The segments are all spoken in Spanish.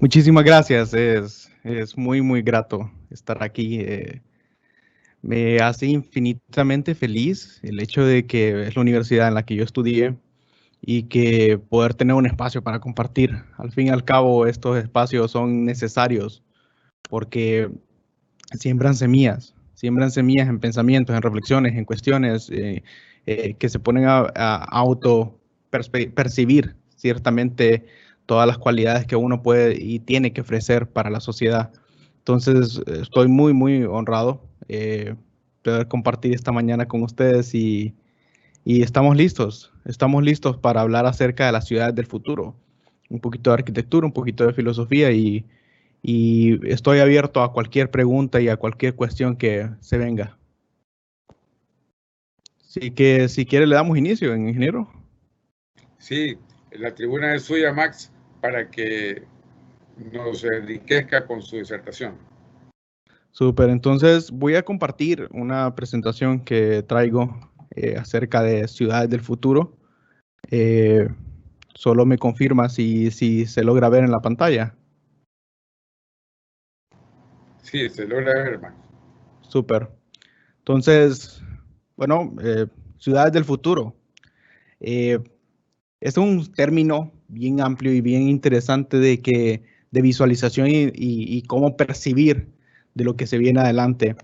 Muchísimas gracias, es muy grato estar aquí. Me hace infinitamente feliz el hecho de que es la universidad en la que yo estudié y que poder tener un espacio para compartir. Al fin y al cabo, estos espacios son necesarios porque siembran semillas en pensamientos, en reflexiones, en cuestiones que se ponen a auto percibir ciertamente todas las cualidades que uno puede y tiene que ofrecer para la sociedad. Entonces, estoy muy honrado de poder compartir esta mañana con ustedes y estamos listos para hablar acerca de las ciudades del futuro, un poquito de arquitectura, un poquito de filosofía y estoy abierto a cualquier pregunta y a cualquier cuestión que se venga. Así que si quiere le damos inicio, ingeniero. Sí, la tribuna es suya, Max, para que nos enriquezca con su disertación. Súper, entonces voy a compartir una presentación que traigo acerca de ciudades del futuro. Solo me confirma si se logra ver en la pantalla. Sí, se logra ver, Max. Súper. Entonces, bueno, ciudades del futuro. Eh, es un término bien amplio y bien interesante de visualización y cómo percibir de lo que se viene adelante.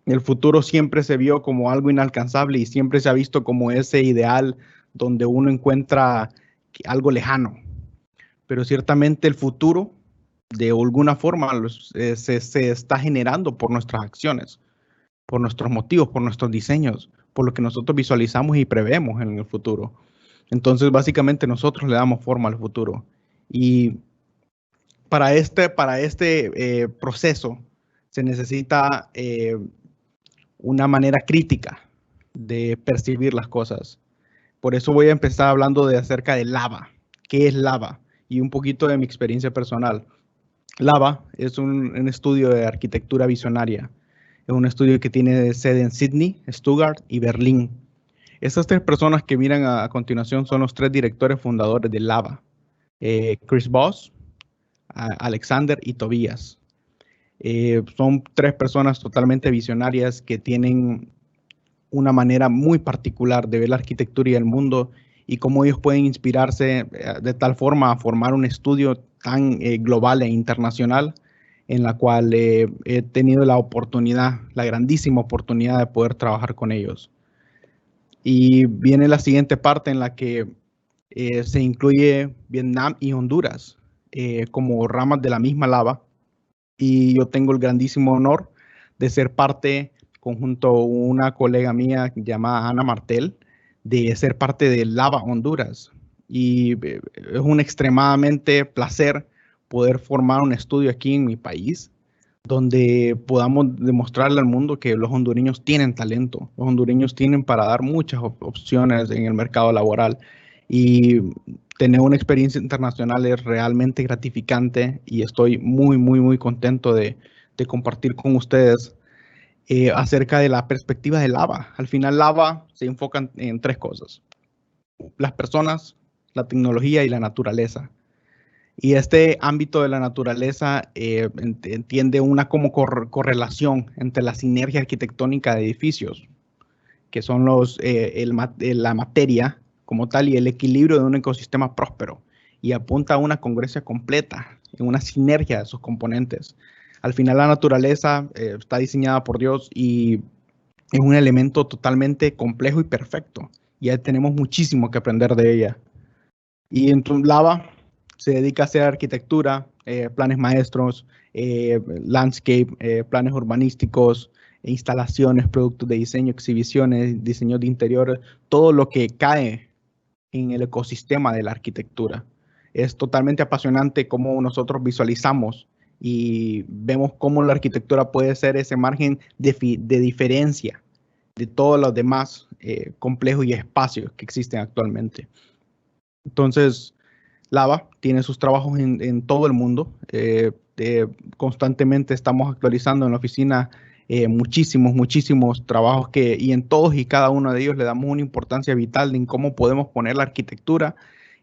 El futuro siempre se vio como algo inalcanzable y siempre se ha visto como ese ideal donde uno encuentra algo lejano. Pero ciertamente el futuro, de alguna forma, se está generando por nuestras acciones, por nuestros motivos, por nuestros diseños, por lo que nosotros visualizamos y prevemos en el futuro. Entonces, básicamente nosotros le damos forma al futuro. Y para este proceso se necesita una manera crítica de percibir las cosas. Por eso voy a empezar hablando de acerca de Lava. ¿Qué es Lava? Y un poquito de mi experiencia personal. Lava es un estudio de arquitectura visionaria. Es un estudio que tiene sede en Sydney, Stuttgart y Berlín. Estas tres personas que miran a continuación son los tres directores fundadores de Lava. Chris Voss, Alexander y Tobias. Son tres personas totalmente visionarias que tienen una manera muy particular de ver la arquitectura y el mundo y cómo ellos pueden inspirarse de tal forma a formar un estudio tan global e internacional en la cual he tenido la oportunidad, la grandísima oportunidad de poder trabajar con ellos. Y viene la siguiente parte en la que se incluye Vietnam y Honduras como ramas de la misma lava. Y yo tengo el grandísimo honor de ser parte, conjunto a una colega mía llamada Ana Martel, de ser parte de Lava Honduras. Y es un extremadamente placer poder formar un estudio aquí en mi país, donde podamos demostrarle al mundo que los hondureños tienen talento, los hondureños tienen para dar muchas opciones en el mercado laboral y tener una experiencia internacional es realmente gratificante y estoy muy contento de compartir con ustedes acerca de la perspectiva de Lava. Al final Lava se enfoca en tres cosas: las personas, la tecnología y la naturaleza. Y este ámbito de la naturaleza entiende una como correlación entre la sinergia arquitectónica de edificios, que son la materia como tal y el equilibrio de un ecosistema próspero, y apunta a una congruencia completa, en una sinergia de sus componentes. Al final la naturaleza está diseñada por Dios y es un elemento totalmente complejo y perfecto. Ya tenemos muchísimo que aprender de ella. Y en Lava se dedica a hacer arquitectura, planes maestros, landscape, planes urbanísticos, instalaciones, productos de diseño, exhibiciones, diseño de interior, todo lo que cae en el ecosistema de la arquitectura. Es totalmente apasionante cómo nosotros visualizamos y vemos cómo la arquitectura puede ser ese margen de diferencia de todos los demás complejos y espacios que existen actualmente. Entonces, Lava tiene sus trabajos en todo el mundo. Constantemente estamos actualizando en la oficina muchísimos trabajos y en todos y cada uno de ellos le damos una importancia vital en cómo podemos poner la arquitectura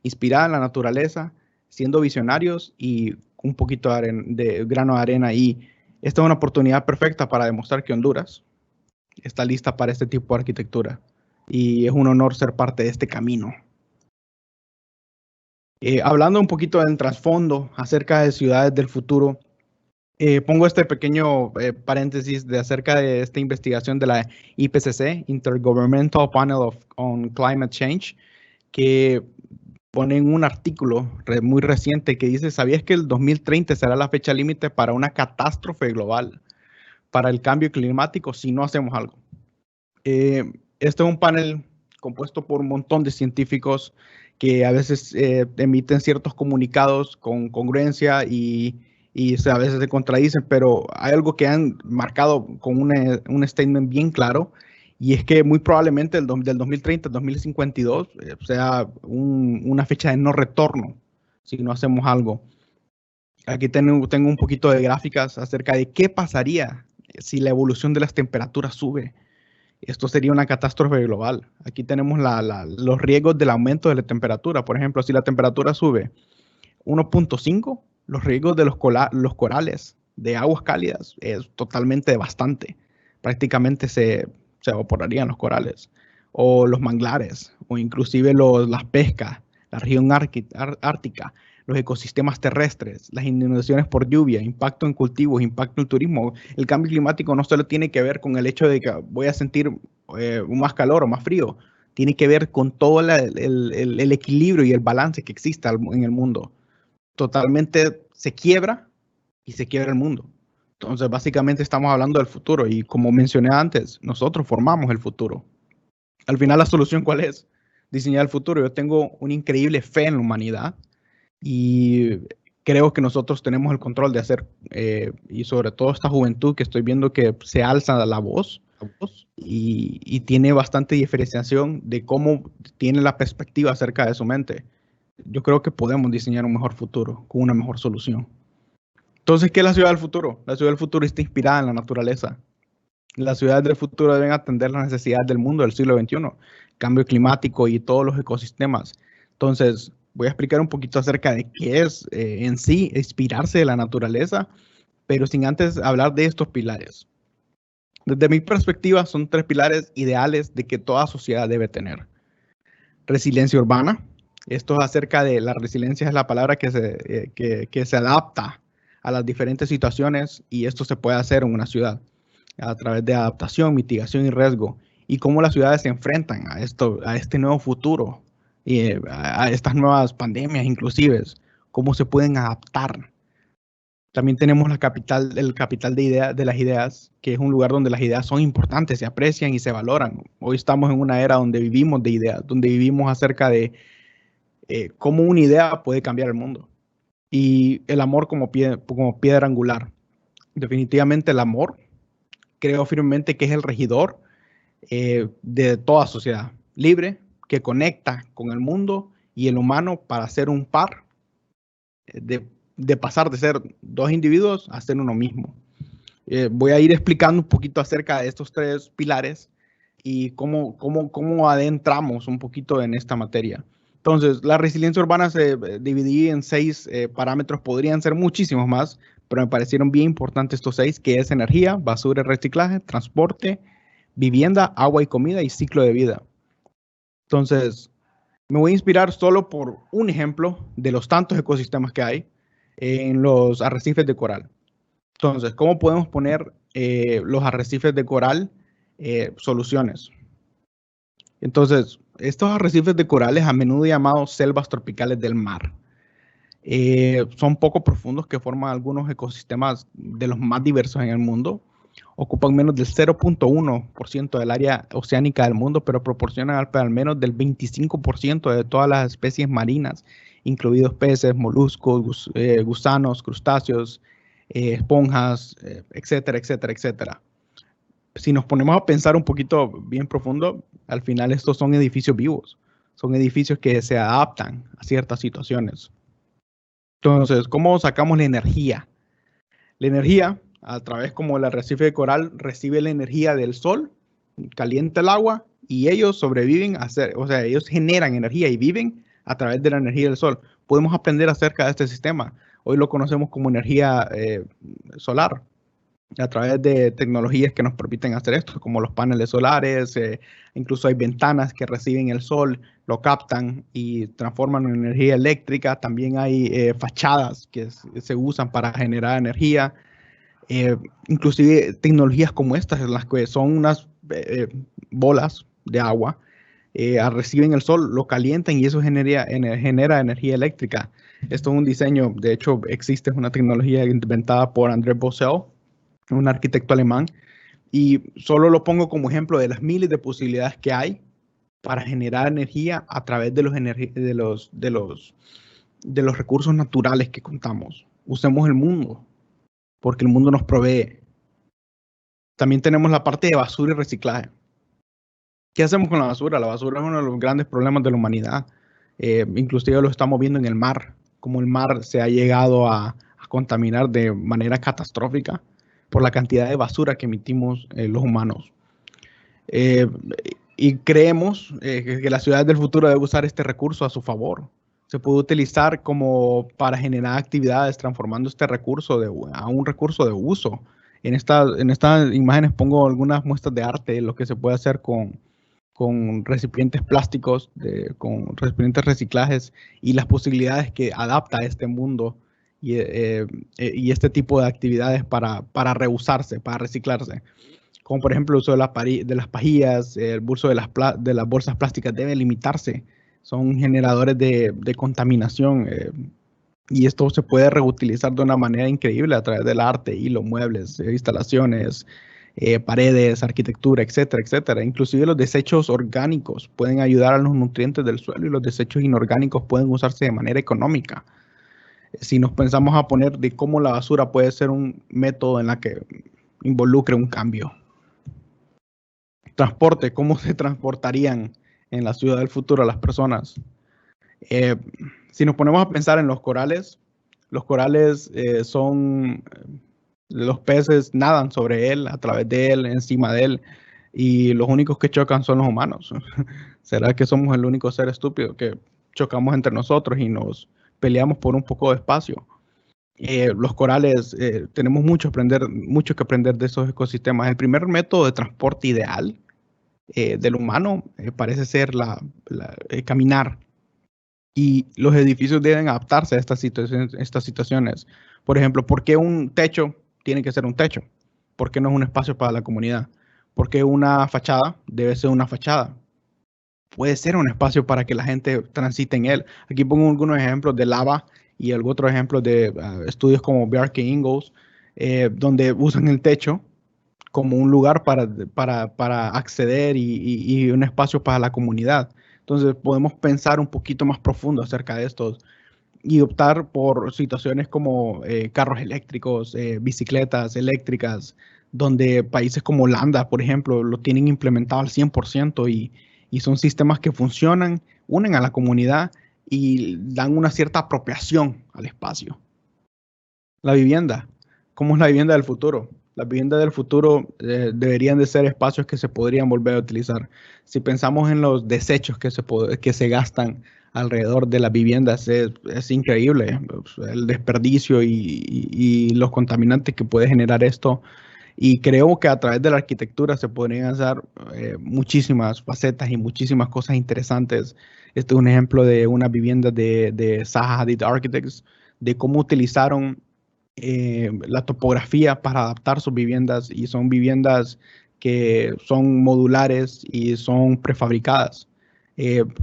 inspirada en la naturaleza, siendo visionarios y un poquito de grano de arena, y esta es una oportunidad perfecta para demostrar que Honduras está lista para este tipo de arquitectura, y es un honor ser parte de este camino. Hablando un poquito del trasfondo acerca de ciudades del futuro, pongo este pequeño paréntesis acerca de esta investigación de la IPCC, Intergovernmental Panel on Climate Change, que pone en un artículo muy reciente que dice: ¿sabías que el 2030 será la fecha límite para una catástrofe global, para el cambio climático, si no hacemos algo? Este es un panel compuesto por un montón de científicos que a veces emiten ciertos comunicados con congruencia y a veces se contradicen, pero hay algo que han marcado con un statement bien claro, y es que muy probablemente del 2030 al 2052 sea una fecha de no retorno si no hacemos algo. Aquí tengo un poquito de gráficas acerca de qué pasaría si la evolución de las temperaturas sube. Esto sería una catástrofe global. Aquí tenemos los riesgos del aumento de la temperatura. Por ejemplo, si la temperatura sube 1.5, los riesgos de los corales de aguas cálidas es totalmente devastante. Prácticamente se evaporarían los corales, o los manglares, o inclusive las pescas, la región ártica, los ecosistemas terrestres, las inundaciones por lluvia, impacto en cultivos, impacto en turismo. El cambio climático no solo tiene que ver con el hecho de que voy a sentir más calor o más frío, tiene que ver con todo el equilibrio y el balance que existe en el mundo. Totalmente se quiebra y se quiebra el mundo. Entonces, básicamente estamos hablando del futuro, y como mencioné antes, nosotros formamos el futuro. Al final, ¿la solución cuál es? Diseñar el futuro. Yo tengo una increíble fe en la humanidad, y creo que nosotros tenemos el control de hacer, y sobre todo esta juventud que estoy viendo que se alza la voz y tiene bastante diferenciación de cómo tiene la perspectiva acerca de su mente. Yo creo que podemos diseñar un mejor futuro con una mejor solución. Entonces, ¿qué es la ciudad del futuro? La ciudad del futuro está inspirada en la naturaleza. Las ciudades del futuro deben atender las necesidades del mundo del siglo XXI, cambio climático y todos los ecosistemas. Entonces, voy a explicar un poquito acerca de qué es en sí inspirarse de la naturaleza, pero sin antes hablar de estos pilares. Desde mi perspectiva, son 3 pilares ideales de que toda sociedad debe tener. Resiliencia urbana. Esto es acerca de la resiliencia, es la palabra que se adapta a las diferentes situaciones, y esto se puede hacer en una ciudad a través de adaptación, mitigación y riesgo, y cómo las ciudades se enfrentan a este nuevo futuro, y a estas nuevas pandemias inclusive, cómo se pueden adaptar. También tenemos el capital de las ideas, que es un lugar donde las ideas son importantes, se aprecian y se valoran. Hoy estamos en una era donde vivimos de ideas, donde vivimos acerca de cómo una idea puede cambiar el mundo. Y el amor como piedra angular. Definitivamente el amor, creo firmemente que es el regidor de toda sociedad, libre, que conecta con el mundo y el humano para ser un par, de pasar de ser 2 individuos a ser uno mismo. Voy a ir explicando un poquito acerca de estos 3 pilares y cómo adentramos un poquito en esta materia. Entonces, la resiliencia urbana se dividía en 6 parámetros, podrían ser muchísimos más, pero me parecieron bien importantes estos 6, que es energía, basura y reciclaje, transporte, vivienda, agua y comida, y ciclo de vida. Entonces, me voy a inspirar solo por un ejemplo de los tantos ecosistemas que hay en los arrecifes de coral. Entonces, ¿cómo podemos poner los arrecifes de coral soluciones? Entonces, estos arrecifes de corales, a menudo llamados selvas tropicales del mar, son poco profundos, que forman algunos ecosistemas de los más diversos en el mundo. Ocupan menos del 0.1% del área oceánica del mundo, pero proporcionan al menos del 25% de todas las especies marinas, incluidos peces, moluscos, gusanos, crustáceos, esponjas, etcétera, etcétera, etcétera. Si nos ponemos a pensar un poquito bien profundo, al final estos son edificios vivos, son edificios que se adaptan a ciertas situaciones. Entonces, ¿cómo sacamos la energía? La energía, a través como el arrecife de coral, recibe la energía del sol, calienta el agua, y ellos sobreviven, ellos generan energía y viven a través de la energía del sol. Podemos aprender acerca de este sistema. Hoy lo conocemos como energía solar, a través de tecnologías que nos permiten hacer esto, como los paneles solares, incluso hay ventanas que reciben el sol, lo captan y transforman en energía eléctrica. También hay fachadas que se usan para generar energía. Inclusive tecnologías como estas, en las que son unas bolas de agua, reciben el sol, lo calientan y eso genera energía eléctrica. Esto es un diseño, de hecho existe una tecnología inventada por André Bossel, un arquitecto alemán, y solo lo pongo como ejemplo de las miles de posibilidades que hay para generar energía a través de los recursos naturales que contamos. Usemos el mundo, porque el mundo nos provee. También tenemos la parte de basura y reciclaje. ¿Qué hacemos con la basura? La basura es uno de los grandes problemas de la humanidad. Inclusive lo estamos viendo en el mar, como el mar se ha llegado a contaminar de manera catastrófica por la cantidad de basura que emitimos los humanos. Y creemos que la ciudad del futuro debe usar este recurso a su favor. Se puede utilizar como para generar actividades, transformando este recurso a un recurso de uso. En estas imágenes pongo algunas muestras de arte, lo que se puede hacer con recipientes plásticos, con recipientes reciclajes y las posibilidades que adapta a este mundo y este tipo de actividades para reusarse, para reciclarse. Como por ejemplo el uso de las pajillas, el uso de las bolsas plásticas debe limitarse. Son generadores de contaminación y esto se puede reutilizar de una manera increíble a través del arte y los muebles, instalaciones, paredes, arquitectura, etcétera, etcétera. Inclusive los desechos orgánicos pueden ayudar a los nutrientes del suelo y los desechos inorgánicos pueden usarse de manera económica. Si nos pensamos a poner de cómo la basura puede ser un método en la que involucre un cambio. Transporte, ¿cómo se transportarían en la ciudad del futuro las personas? Si nos ponemos a pensar en los corales son, los peces nadan sobre él, a través de él, encima de él, y los únicos que chocan son los humanos. ¿Será que somos el único ser estúpido que chocamos entre nosotros y nos peleamos por un poco de espacio? Los corales, tenemos mucho que aprender de esos ecosistemas. El primer método de transporte ideal del humano parece ser caminar. Y los edificios deben adaptarse a estas situaciones. Por ejemplo, ¿por qué un techo tiene que ser un techo? ¿Por qué no es un espacio para la comunidad? ¿Por qué una fachada debe ser una fachada? Puede ser un espacio para que la gente transite en él. Aquí pongo algunos ejemplos de lava y otros ejemplos de estudios como Bjarke Ingels, donde usan el techo como un lugar para acceder y un espacio para la comunidad. Entonces podemos pensar un poquito más profundo acerca de estos y optar por situaciones como carros eléctricos, bicicletas eléctricas, donde países como Holanda, por ejemplo, lo tienen implementado al 100% y son sistemas que funcionan, unen a la comunidad y dan una cierta apropiación al espacio. La vivienda. ¿Cómo es la vivienda del futuro? Las viviendas del futuro deberían de ser espacios que se podrían volver a utilizar. Si pensamos en los desechos que se gastan alrededor de las viviendas, es increíble el desperdicio y los contaminantes que puede generar esto. Y creo que a través de la arquitectura se podrían hacer muchísimas facetas y muchísimas cosas interesantes. Este es un ejemplo de una vivienda de Zaha Hadid Architects, de cómo utilizaron la topografía para adaptar sus viviendas, y son viviendas que son modulares y son prefabricadas,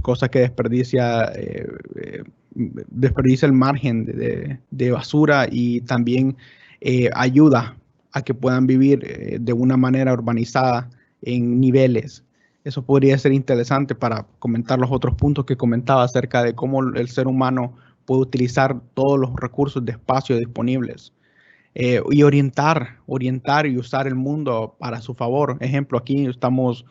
cosa que desperdicia el margen de basura y también ayuda a que puedan vivir de una manera urbanizada en niveles. Eso podría ser interesante para comentar los otros puntos que comentaba acerca de cómo el ser humano puede utilizar todos los recursos de espacio disponibles y orientar y usar el mundo para su favor. Ejemplo, aquí estamos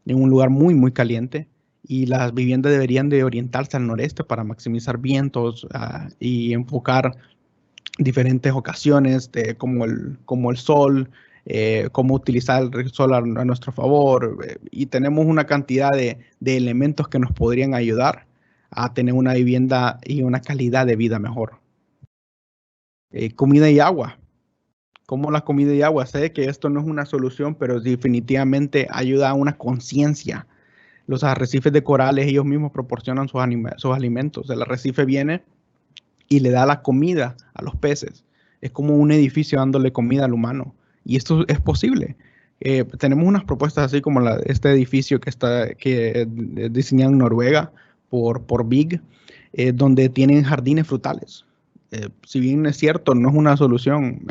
en un lugar muy, muy caliente y las viviendas deberían de orientarse al noreste para maximizar vientos y enfocar diferentes ocasiones como el sol, cómo utilizar el sol a nuestro favor, y tenemos una cantidad de elementos que nos podrían ayudar a tener una vivienda y una calidad de vida mejor. Comida y agua. Como la comida y agua. Sé que esto no es una solución, pero definitivamente ayuda a una conciencia. Los arrecifes de corales, ellos mismos proporcionan sus alimentos. El arrecife viene y le da la comida a los peces. Es como un edificio dándole comida al humano. Y esto es posible. Tenemos unas propuestas así como este edificio que diseñado en Noruega por Big, donde tienen jardines frutales. Si bien es cierto, no es una solución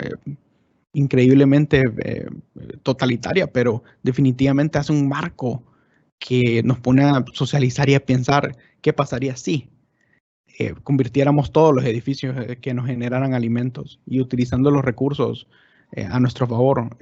increíblemente totalitaria, pero definitivamente hace un marco que nos pone a socializar y a pensar qué pasaría si convirtiéramos todos los edificios que nos generaran alimentos y utilizando los recursos a nuestro favor.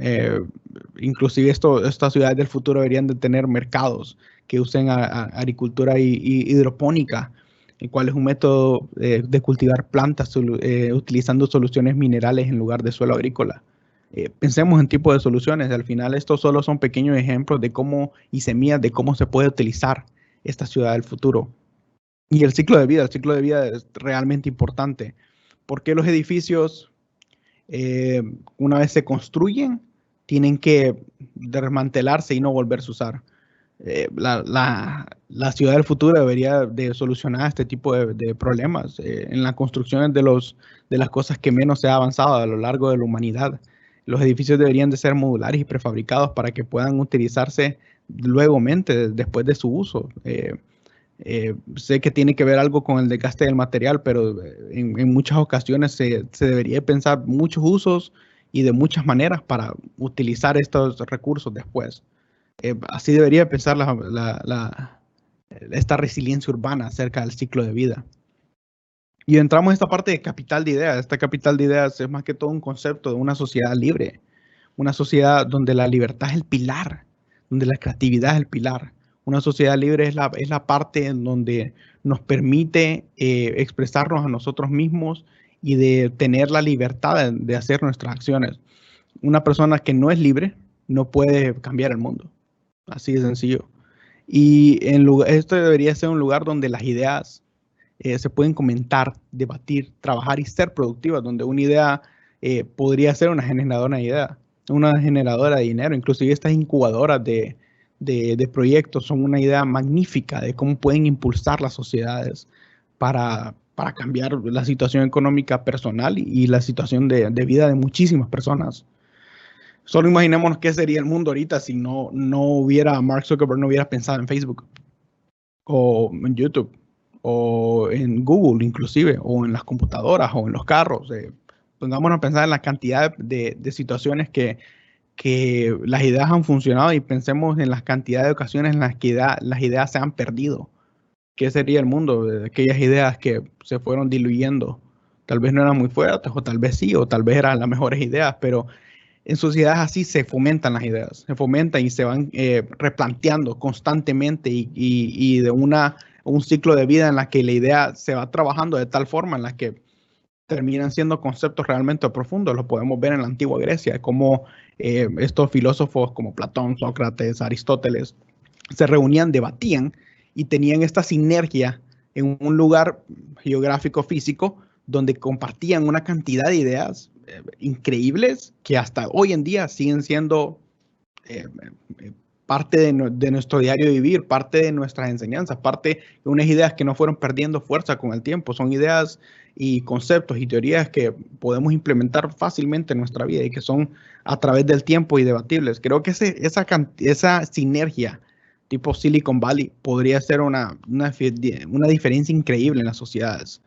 Inclusive estas ciudades del futuro deberían de tener mercados que usen agricultura hidropónica, el cual es un método de cultivar plantas utilizando soluciones minerales en lugar de suelo agrícola. Pensemos en tipos de soluciones. Al final estos solo son pequeños ejemplos de cómo y semillas de cómo se puede utilizar esta ciudad del futuro. Y el ciclo de vida es realmente importante, porque los edificios, una vez se construyen, tienen que desmantelarse y no volverse a usar. La ciudad del futuro debería de solucionar este tipo de problemas en las construcciones de las cosas que menos se ha avanzado a lo largo de la humanidad. Los edificios deberían de ser modulares y prefabricados para que puedan utilizarse después de su uso. Sé que tiene que ver algo con el desgaste del material, pero en muchas ocasiones se debería pensar muchos usos y de muchas maneras para utilizar estos recursos después. Así debería pensar esta resiliencia urbana acerca del ciclo de vida. Y entramos en esta parte de capital de ideas. Esta capital de ideas es más que todo un concepto de una sociedad libre, una sociedad donde la libertad es el pilar, donde la creatividad es el pilar. Una sociedad libre es la parte en donde nos permite expresarnos a nosotros mismos y de tener la libertad de hacer nuestras acciones. Una persona que no es libre no puede cambiar el mundo. Así de sencillo. Y esto debería ser un lugar donde las ideas se pueden comentar, debatir, trabajar y ser productivas, donde una idea podría ser una generadora de ideas, una generadora de dinero. Inclusive estas incubadoras de proyectos son una idea magnífica de cómo pueden impulsar las sociedades para cambiar la situación económica personal y la situación de vida de muchísimas personas. Solo imaginémonos qué sería el mundo ahorita si no hubiera Mark Zuckerberg, no hubiera pensado en Facebook o en YouTube o en Google inclusive, o en las computadoras o en los carros. Pongámonos a pensar en la cantidad de situaciones que las ideas han funcionado y pensemos en las cantidad de ocasiones en las que las ideas se han perdido. ¿Qué sería el mundo de aquellas ideas que se fueron diluyendo? Tal vez no eran muy fuertes, o tal vez sí, o tal vez eran las mejores ideas, pero en sociedades así se fomentan las ideas, se fomentan y se van replanteando constantemente y de un ciclo de vida en la que la idea se va trabajando de tal forma en la que terminan siendo conceptos realmente profundos. Lo podemos ver en la antigua Grecia, como estos filósofos como Platón, Sócrates, Aristóteles, se reunían, debatían y tenían esta sinergia en un lugar geográfico físico donde compartían una cantidad de ideas increíbles que hasta hoy en día siguen siendo parte de nuestro diario vivir, parte de nuestras enseñanzas, parte de unas ideas que no fueron perdiendo fuerza con el tiempo. Son ideas y conceptos y teorías que podemos implementar fácilmente en nuestra vida y que son a través del tiempo y debatibles. Creo que esa sinergia tipo Silicon Valley podría ser una diferencia increíble en las sociedades.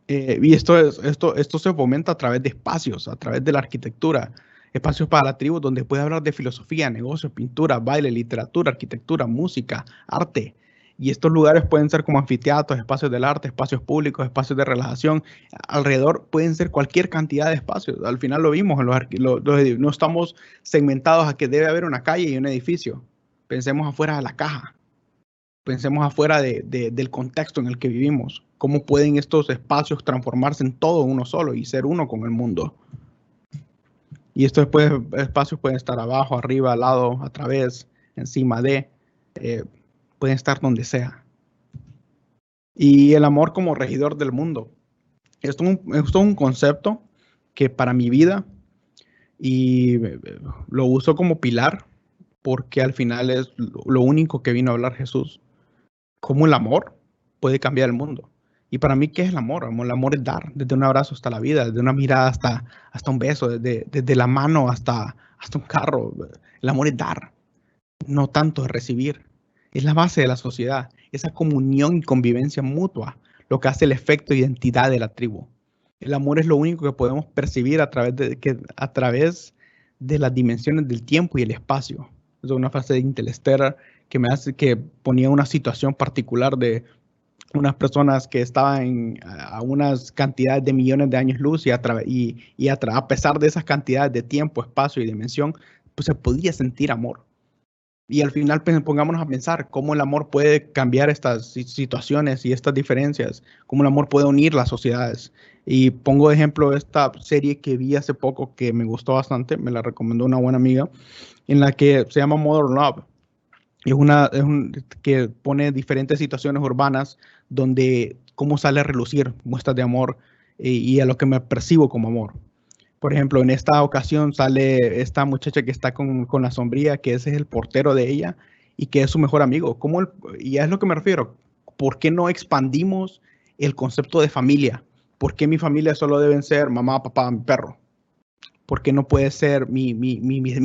Y esto se fomenta a través de espacios, a través de la arquitectura, espacios para la tribu donde puede hablar de filosofía, negocios, pintura, baile, literatura, arquitectura, música, arte. Y estos lugares pueden ser como anfiteatros, espacios del arte, espacios públicos, espacios de relajación. Alrededor pueden ser cualquier cantidad de espacios. Al final lo vimos, no estamos segmentados a que debe haber una calle y un edificio. Pensemos afuera de la caja. Pensemos afuera del contexto en el que vivimos. Cómo pueden estos espacios transformarse en todo uno solo y ser uno con el mundo. Y estos espacios pueden estar abajo, arriba, al lado, a través, encima de, pueden estar donde sea. Y el amor como regidor del mundo. Esto es un concepto que para mi vida, y lo uso como pilar, porque al final es lo único que vino a hablar Jesús. Cómo el amor puede cambiar el mundo. Y para mí, ¿qué es el amor? El amor es dar, desde un abrazo hasta la vida, desde una mirada hasta un beso, desde la mano hasta un carro. El amor es dar, no tanto es recibir. Es la base de la sociedad, esa comunión y convivencia mutua, lo que hace el efecto de identidad de la tribu. El amor es lo único que podemos percibir a través de las dimensiones del tiempo y el espacio. Es una frase de Interstellar que ponía una situación particular de unas personas que estaban a unas cantidades de millones de años luz y a pesar de esas cantidades de tiempo, espacio y dimensión, pues se podía sentir amor. Y al final pongámonos a pensar cómo el amor puede cambiar estas situaciones y estas diferencias, cómo el amor puede unir las sociedades. Y pongo de ejemplo esta serie que vi hace poco que me gustó bastante, me la recomendó una buena amiga, en la que se llama Modern Love. Que pone diferentes situaciones urbanas donde cómo sale a relucir muestras de amor y a lo que me percibo como amor. Por ejemplo, en esta ocasión sale esta muchacha que está con la sombría, que ese es el portero de ella y que es su mejor amigo. Y es lo que me refiero. ¿Por qué no expandimos el concepto de familia? ¿Por qué mi familia solo deben ser mamá, papá, mi perro? ¿Por qué no puede ser mi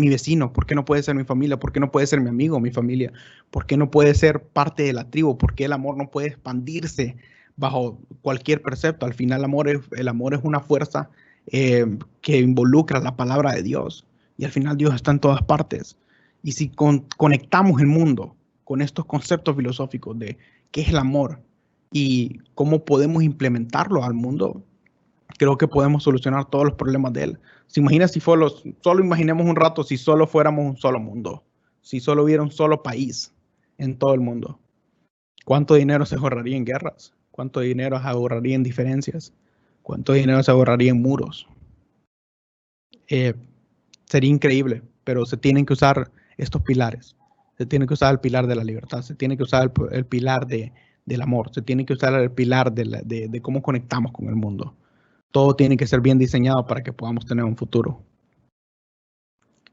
vecino? ¿Por qué no puede ser mi familia? ¿Por qué no puede ser mi amigo, mi familia? ¿Por qué no puede ser parte de la tribu? ¿Por qué el amor no puede expandirse bajo cualquier precepto? Al final el amor es una fuerza que involucra la palabra de Dios. Y al final Dios está en todas partes. Y si conectamos el mundo con estos conceptos filosóficos de qué es el amor y cómo podemos implementarlo al mundo, creo que podemos solucionar todos los problemas de él. ¿Se imagina si solo imaginemos un rato si solo fuéramos un solo mundo? Si solo hubiera un solo país en todo el mundo. ¿Cuánto dinero se ahorraría en guerras? ¿Cuánto dinero se ahorraría en diferencias? ¿Cuánto dinero se ahorraría en muros? Sería increíble, pero se tienen que usar estos pilares. Se tiene que usar el pilar de la libertad, se tiene que usar el pilar del amor, se tiene que usar el pilar de cómo conectamos con el mundo. Todo tiene que ser bien diseñado para que podamos tener un futuro.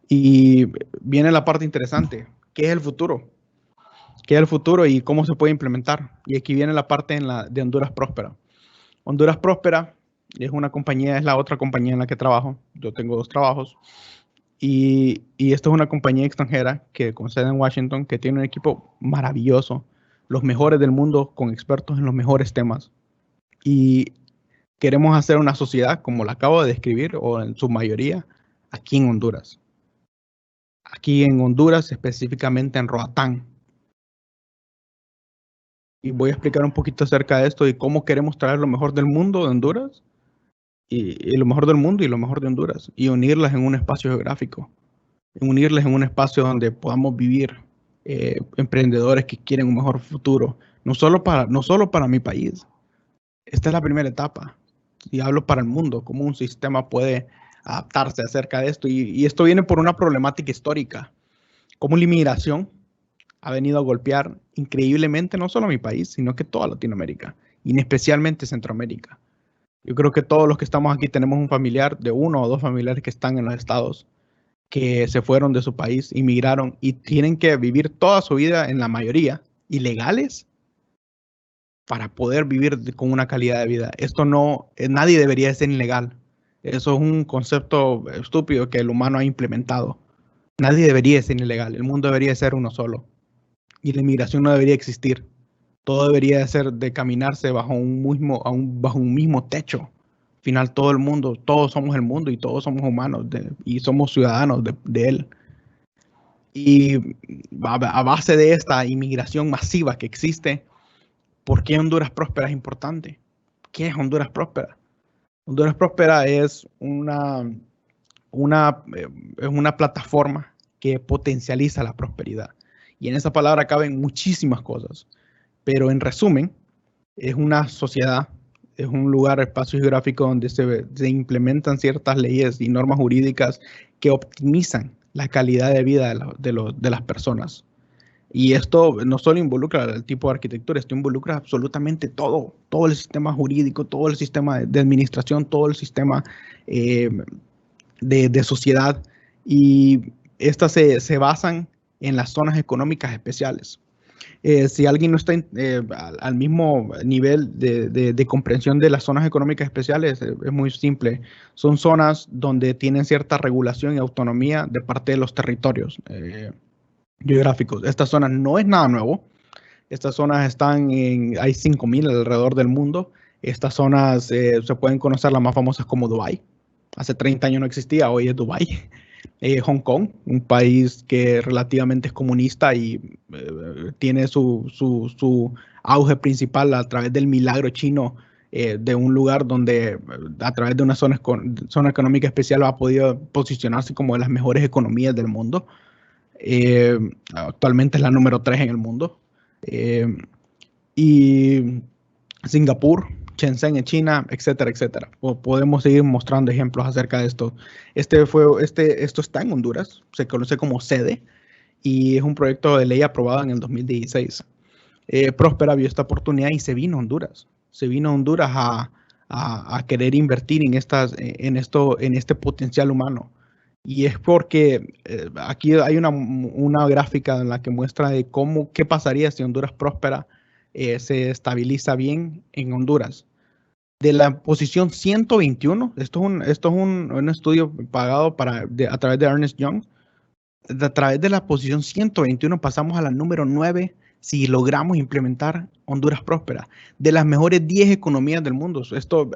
Y viene la parte interesante. ¿Qué es el futuro? ¿Qué es el futuro y cómo se puede implementar? Y aquí viene la parte de Honduras Próspera. Honduras Próspera es la otra compañía en la que trabajo. Yo tengo 2 trabajos. Y esto es una compañía extranjera que con sede en Washington, que tiene un equipo maravilloso, los mejores del mundo, con expertos en los mejores temas. Y queremos hacer una sociedad como la acabo de describir, o en su mayoría, aquí en Honduras. Aquí en Honduras, específicamente en Roatán. Y voy a explicar un poquito acerca de esto y cómo queremos traer lo mejor del mundo de Honduras, y lo mejor del mundo y lo mejor de Honduras, y unirlas en un espacio geográfico, unirlas en un espacio donde podamos vivir emprendedores que quieren un mejor futuro, no solo para mi país. Esta es la primera etapa. Y hablo para el mundo, cómo un sistema puede adaptarse acerca de esto. Y esto viene por una problemática histórica, cómo la inmigración ha venido a golpear increíblemente no solo a mi país, sino que toda Latinoamérica, y especialmente Centroamérica. Yo creo que todos los que estamos aquí tenemos un familiar, de 1 o 2 familiares que están en los estados, que se fueron de su país, inmigraron y tienen que vivir toda su vida, en la mayoría, ilegales, para poder vivir con una calidad de vida. Esto no, nadie debería ser ilegal. Eso es un concepto estúpido que el humano ha implementado. Nadie debería ser ilegal. El mundo debería ser uno solo. Y la inmigración no debería existir. Todo debería ser de caminarse bajo un mismo techo. Al final todo el mundo, todos somos el mundo y todos somos humanos y somos ciudadanos de él. Y a base de esta inmigración masiva que existe, ¿por qué Honduras Próspera es importante? ¿Qué es Honduras Próspera? Honduras Próspera es una plataforma que potencializa la prosperidad. Y en esa palabra caben muchísimas cosas. Pero en resumen, es una sociedad, es un lugar, espacio geográfico donde se implementan ciertas leyes y normas jurídicas que optimizan la calidad de vida de las personas. Y esto no solo involucra el tipo de arquitectura, esto involucra absolutamente todo, todo el sistema jurídico, todo el sistema de administración, todo el sistema eh, de sociedad. Y estas se basan en las zonas económicas especiales. Si alguien no está al mismo nivel de comprensión de las zonas económicas especiales, es muy simple. Son zonas donde tienen cierta regulación y autonomía de parte de los territorios geográficos. Esta zona no es nada nuevo. Estas zonas hay 5.000 alrededor del mundo. Estas zonas se pueden conocer las más famosas como Dubái. Hace 30 años no existía, hoy es Dubái. Hong Kong, un país que relativamente es comunista y tiene su auge principal a través del milagro chino de un lugar donde a través de una zona económica especial ha podido posicionarse como de las mejores economías del mundo. Actualmente es la número 3 en el mundo. Y Singapur, Shenzhen en China, etcétera, etcétera. Podemos seguir mostrando ejemplos acerca de esto. Esto está en Honduras, se conoce como SEDE y es un proyecto de ley aprobado en el 2016. Próspera vio esta oportunidad y se vino a Honduras. Se vino a Honduras a querer invertir en este potencial humano. Y es porque aquí hay una gráfica en la que muestra de qué pasaría si Honduras Próspera se estabiliza bien en Honduras. De la posición 121, esto es un estudio pagado a través de Ernst Young, a través de la posición 121 pasamos a la número 9 si logramos implementar Honduras Próspera. De las mejores 10 economías del mundo. Esto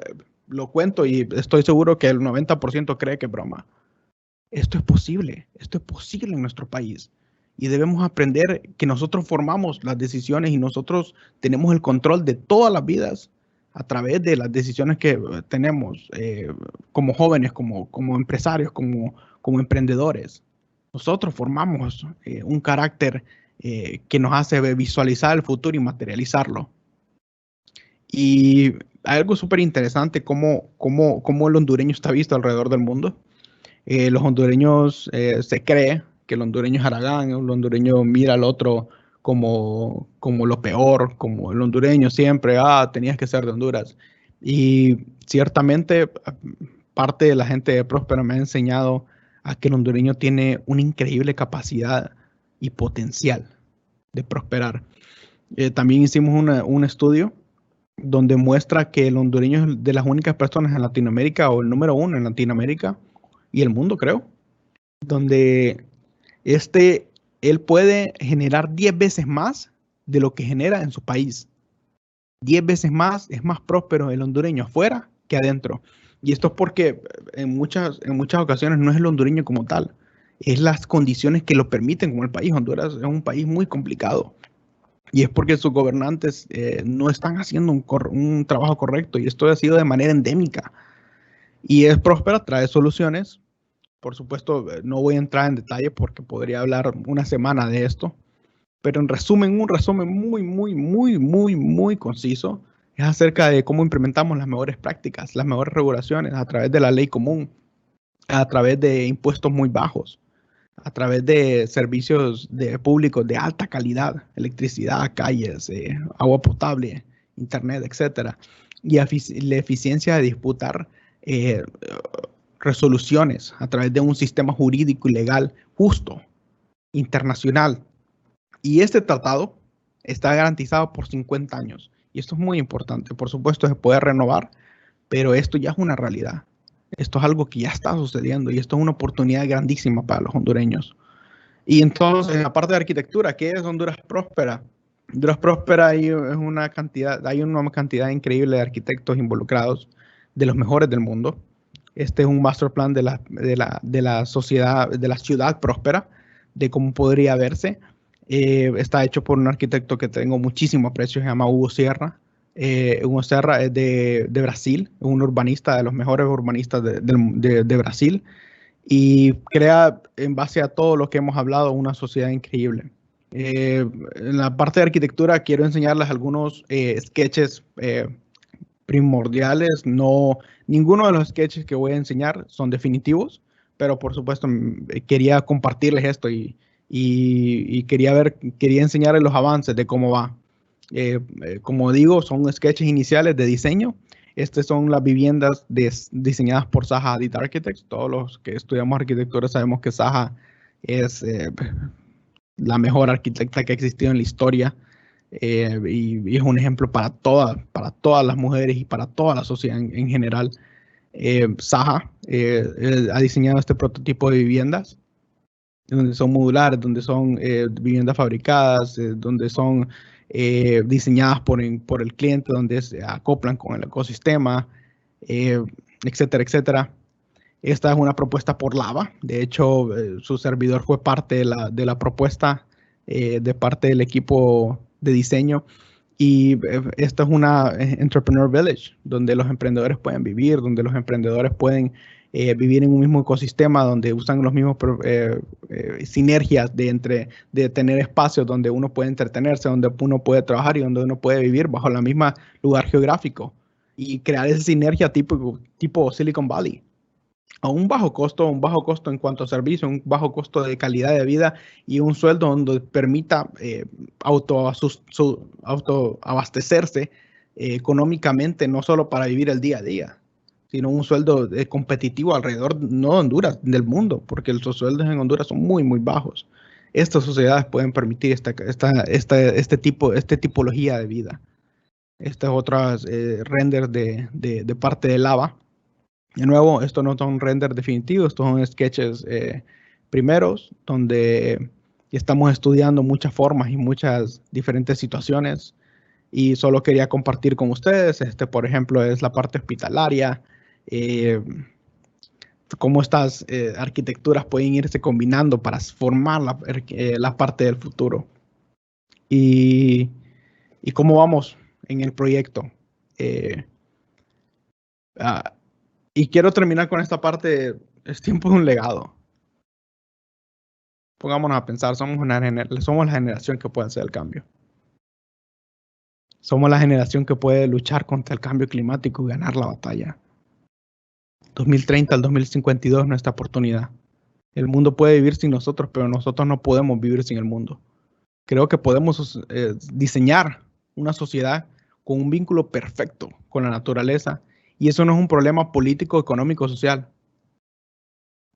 lo cuento y estoy seguro que el 90% cree que es broma. Esto es posible en nuestro país. Y debemos aprender que nosotros formamos las decisiones y nosotros tenemos el control de todas las vidas a través de las decisiones que tenemos como jóvenes, como empresarios, como emprendedores. Nosotros formamos un carácter que nos hace visualizar el futuro y materializarlo. Y hay algo súper interesante, cómo el hondureño está visto alrededor del mundo. Los hondureños se cree que el hondureño es haragán, el hondureño mira al otro como lo peor, como el hondureño siempre, tenías que ser de Honduras. Y ciertamente parte de la gente de Próspera me ha enseñado a que el hondureño tiene una increíble capacidad y potencial de prosperar. También hicimos un estudio donde muestra que el hondureño es de las únicas personas en Latinoamérica, o el número 1 en Latinoamérica y el mundo, creo, donde él puede generar 10 veces más de lo que genera en su país. 10 veces más, es más próspero el hondureño afuera que adentro. Y esto es porque en muchas ocasiones no es el hondureño como tal, es las condiciones que lo permiten como el país. Honduras es un país muy complicado. Y es porque sus gobernantes no están haciendo un trabajo correcto. Y esto ha sido de manera endémica. Y es próspera, trae soluciones. Por supuesto, no voy a entrar en detalle porque podría hablar una semana de esto. Pero en resumen, un resumen muy conciso es acerca de cómo implementamos las mejores prácticas, las mejores regulaciones a través de la ley común, a través de impuestos muy bajos, a través de servicios públicos de alta calidad, electricidad, calles, agua potable, internet, etcétera, y la eficiencia de disputar resoluciones a través de un sistema jurídico y legal justo, internacional. Y este tratado está garantizado por 50 años. Y esto es muy importante. Por supuesto, se puede renovar, pero esto ya es una realidad. Esto es algo que ya está sucediendo y esto es una oportunidad grandísima para los hondureños. Y entonces, en la parte de arquitectura, ¿qué es Honduras Próspera? Honduras Próspera hay una cantidad increíble de arquitectos involucrados, de los mejores del mundo. Este es un master plan de la sociedad, de la ciudad próspera, de cómo podría verse. Está hecho por un arquitecto que tengo muchísimo aprecio, se llama Hugo Sierra. Hugo Sierra es de Brasil, es un urbanista, de los mejores urbanistas de Brasil, y crea, en base a todo lo que hemos hablado, una sociedad increíble. En la parte de arquitectura quiero enseñarles algunos sketches primordiales. Ninguno de los sketches que voy a enseñar son definitivos, pero por supuesto quería compartirles esto y y quería enseñarles los avances de cómo va. Como digo, son sketches iniciales de diseño. Estas son las viviendas diseñadas por Zaha Hadid Architects. Todos los que estudiamos arquitectura sabemos que Zaha es la mejor arquitecta que ha existido en la historia, y es un ejemplo para todas las mujeres y para toda la sociedad en general. Zaha ha diseñado este prototipo de viviendas, donde son modulares, donde son viviendas fabricadas, donde son diseñadas por el cliente, donde se acoplan con el ecosistema, etcétera, etcétera. Esta es una propuesta por Lava. De hecho, su servidor fue parte de la propuesta de parte del equipo de diseño. Y esta es una Entrepreneur Village, donde los emprendedores pueden vivir, donde los emprendedores pueden vivir en un mismo ecosistema, donde usan los mismos sinergias de tener espacios donde uno puede entretenerse, donde uno puede trabajar y donde uno puede vivir bajo la misma lugar geográfico. Y crear esa sinergia tipo Silicon Valley, a un bajo costo en cuanto a servicio, un bajo costo de calidad de vida y un sueldo donde permita autoabastecerse económicamente, no solo para vivir el día a día, sino un sueldo competitivo alrededor, no de Honduras, del mundo, porque los sueldos en Honduras son muy, muy bajos. Estas sociedades pueden permitir esta tipología de vida. Estas otras renders de parte de Lava. De nuevo, estos no son renders definitivos, estos son sketches primeros, donde estamos estudiando muchas formas y muchas diferentes situaciones. Y solo quería compartir con ustedes, por ejemplo, es la parte hospitalaria, cómo estas arquitecturas pueden irse combinando para formar la parte del futuro. Y cómo vamos en el proyecto. Y quiero terminar con esta parte, es tiempo de un legado. Pongámonos a pensar, somos la generación que puede hacer el cambio. Somos la generación que puede luchar contra el cambio climático y ganar la batalla. 2030 al 2052 es nuestra oportunidad. El mundo puede vivir sin nosotros, pero nosotros no podemos vivir sin el mundo. Creo que podemos diseñar una sociedad con un vínculo perfecto con la naturaleza, y eso no es un problema político, económico, social.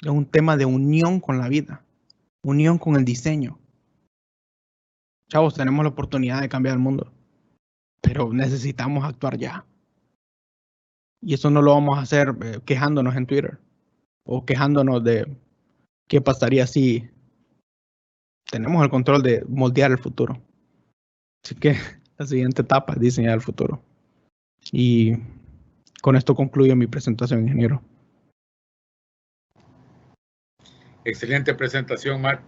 Es un tema de unión con la vida, unión con el diseño. Chavos, tenemos la oportunidad de cambiar el mundo, pero necesitamos actuar ya. Y eso no lo vamos a hacer quejándonos en Twitter o quejándonos de qué pasaría si tenemos el control de moldear el futuro. Así que la siguiente etapa es diseñar el futuro. Y con esto concluyo mi presentación, ingeniero. Excelente presentación, Marc.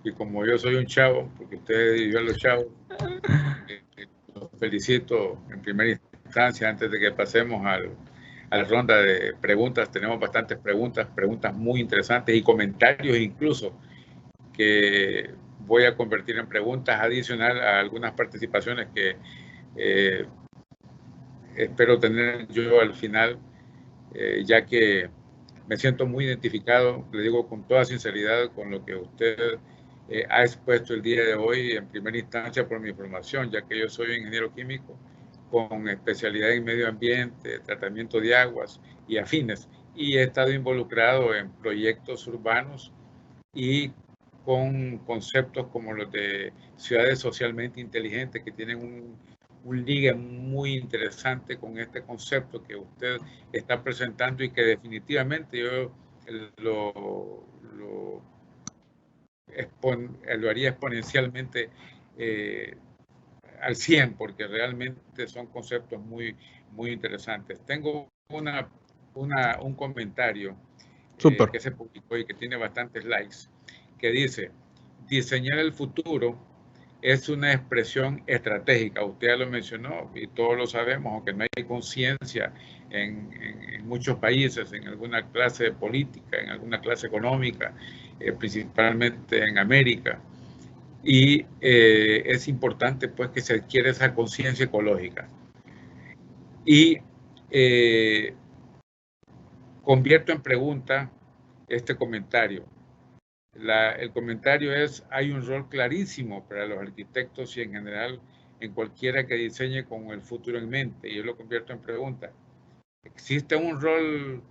Y como yo soy un chavo, porque usted y yo los chavos, los felicito en primera instancia antes de que pasemos a la ronda de preguntas. Tenemos bastantes preguntas muy interesantes y comentarios incluso que voy a convertir en preguntas adicionales a algunas participaciones que espero tener yo al final, ya que me siento muy identificado, le digo con toda sinceridad, con lo que usted ha expuesto el día de hoy, en primera instancia por mi formación, ya que yo soy ingeniero químico con especialidad en medio ambiente, tratamiento de aguas y afines, y he estado involucrado en proyectos urbanos y con conceptos como los de ciudades socialmente inteligentes, que tienen un ligue muy interesante con este concepto que usted está presentando y que definitivamente yo lo haría exponencialmente al 100, porque realmente son conceptos muy, muy interesantes. Tengo un comentario que se publicó y que tiene bastantes likes, que dice: diseñar el futuro es una expresión estratégica. Usted ya lo mencionó y todos lo sabemos, aunque no hay conciencia en muchos países, en alguna clase política, en alguna clase económica, principalmente en América. Y es importante pues que se adquiera esa conciencia ecológica. Y convierto en pregunta este comentario. El comentario es, hay un rol clarísimo para los arquitectos y en general en cualquiera que diseñe con el futuro en mente. Y yo lo convierto en pregunta. ¿Existe un rol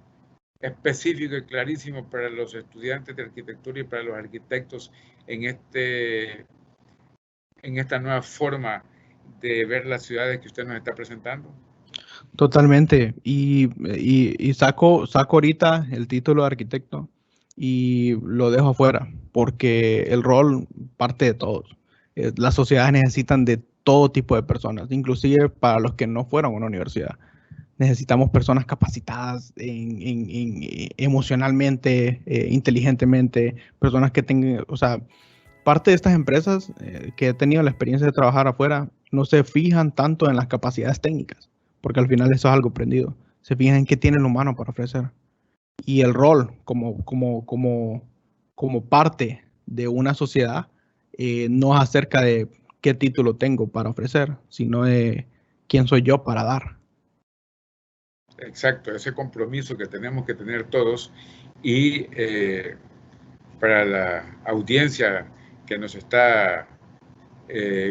específico y clarísimo para los estudiantes de arquitectura y para los arquitectos en, en esta nueva forma de ver las ciudades que usted nos está presentando? Totalmente. Y saco ahorita el título de arquitecto y lo dejo afuera, porque el rol parte de todos. Las sociedades necesitan de todo tipo de personas, inclusive para los que no fueron a una universidad. Necesitamos personas capacitadas emocionalmente, inteligentemente, personas que tengan, o sea, parte de estas empresas que he tenido la experiencia de trabajar afuera no se fijan tanto en las capacidades técnicas, porque al final eso es algo aprendido. Se fijan en qué tiene el humano para ofrecer. Y el rol como parte de una sociedad no es acerca de qué título tengo para ofrecer, sino de quién soy yo para dar. Exacto, ese compromiso que tenemos que tener todos y para la audiencia que nos está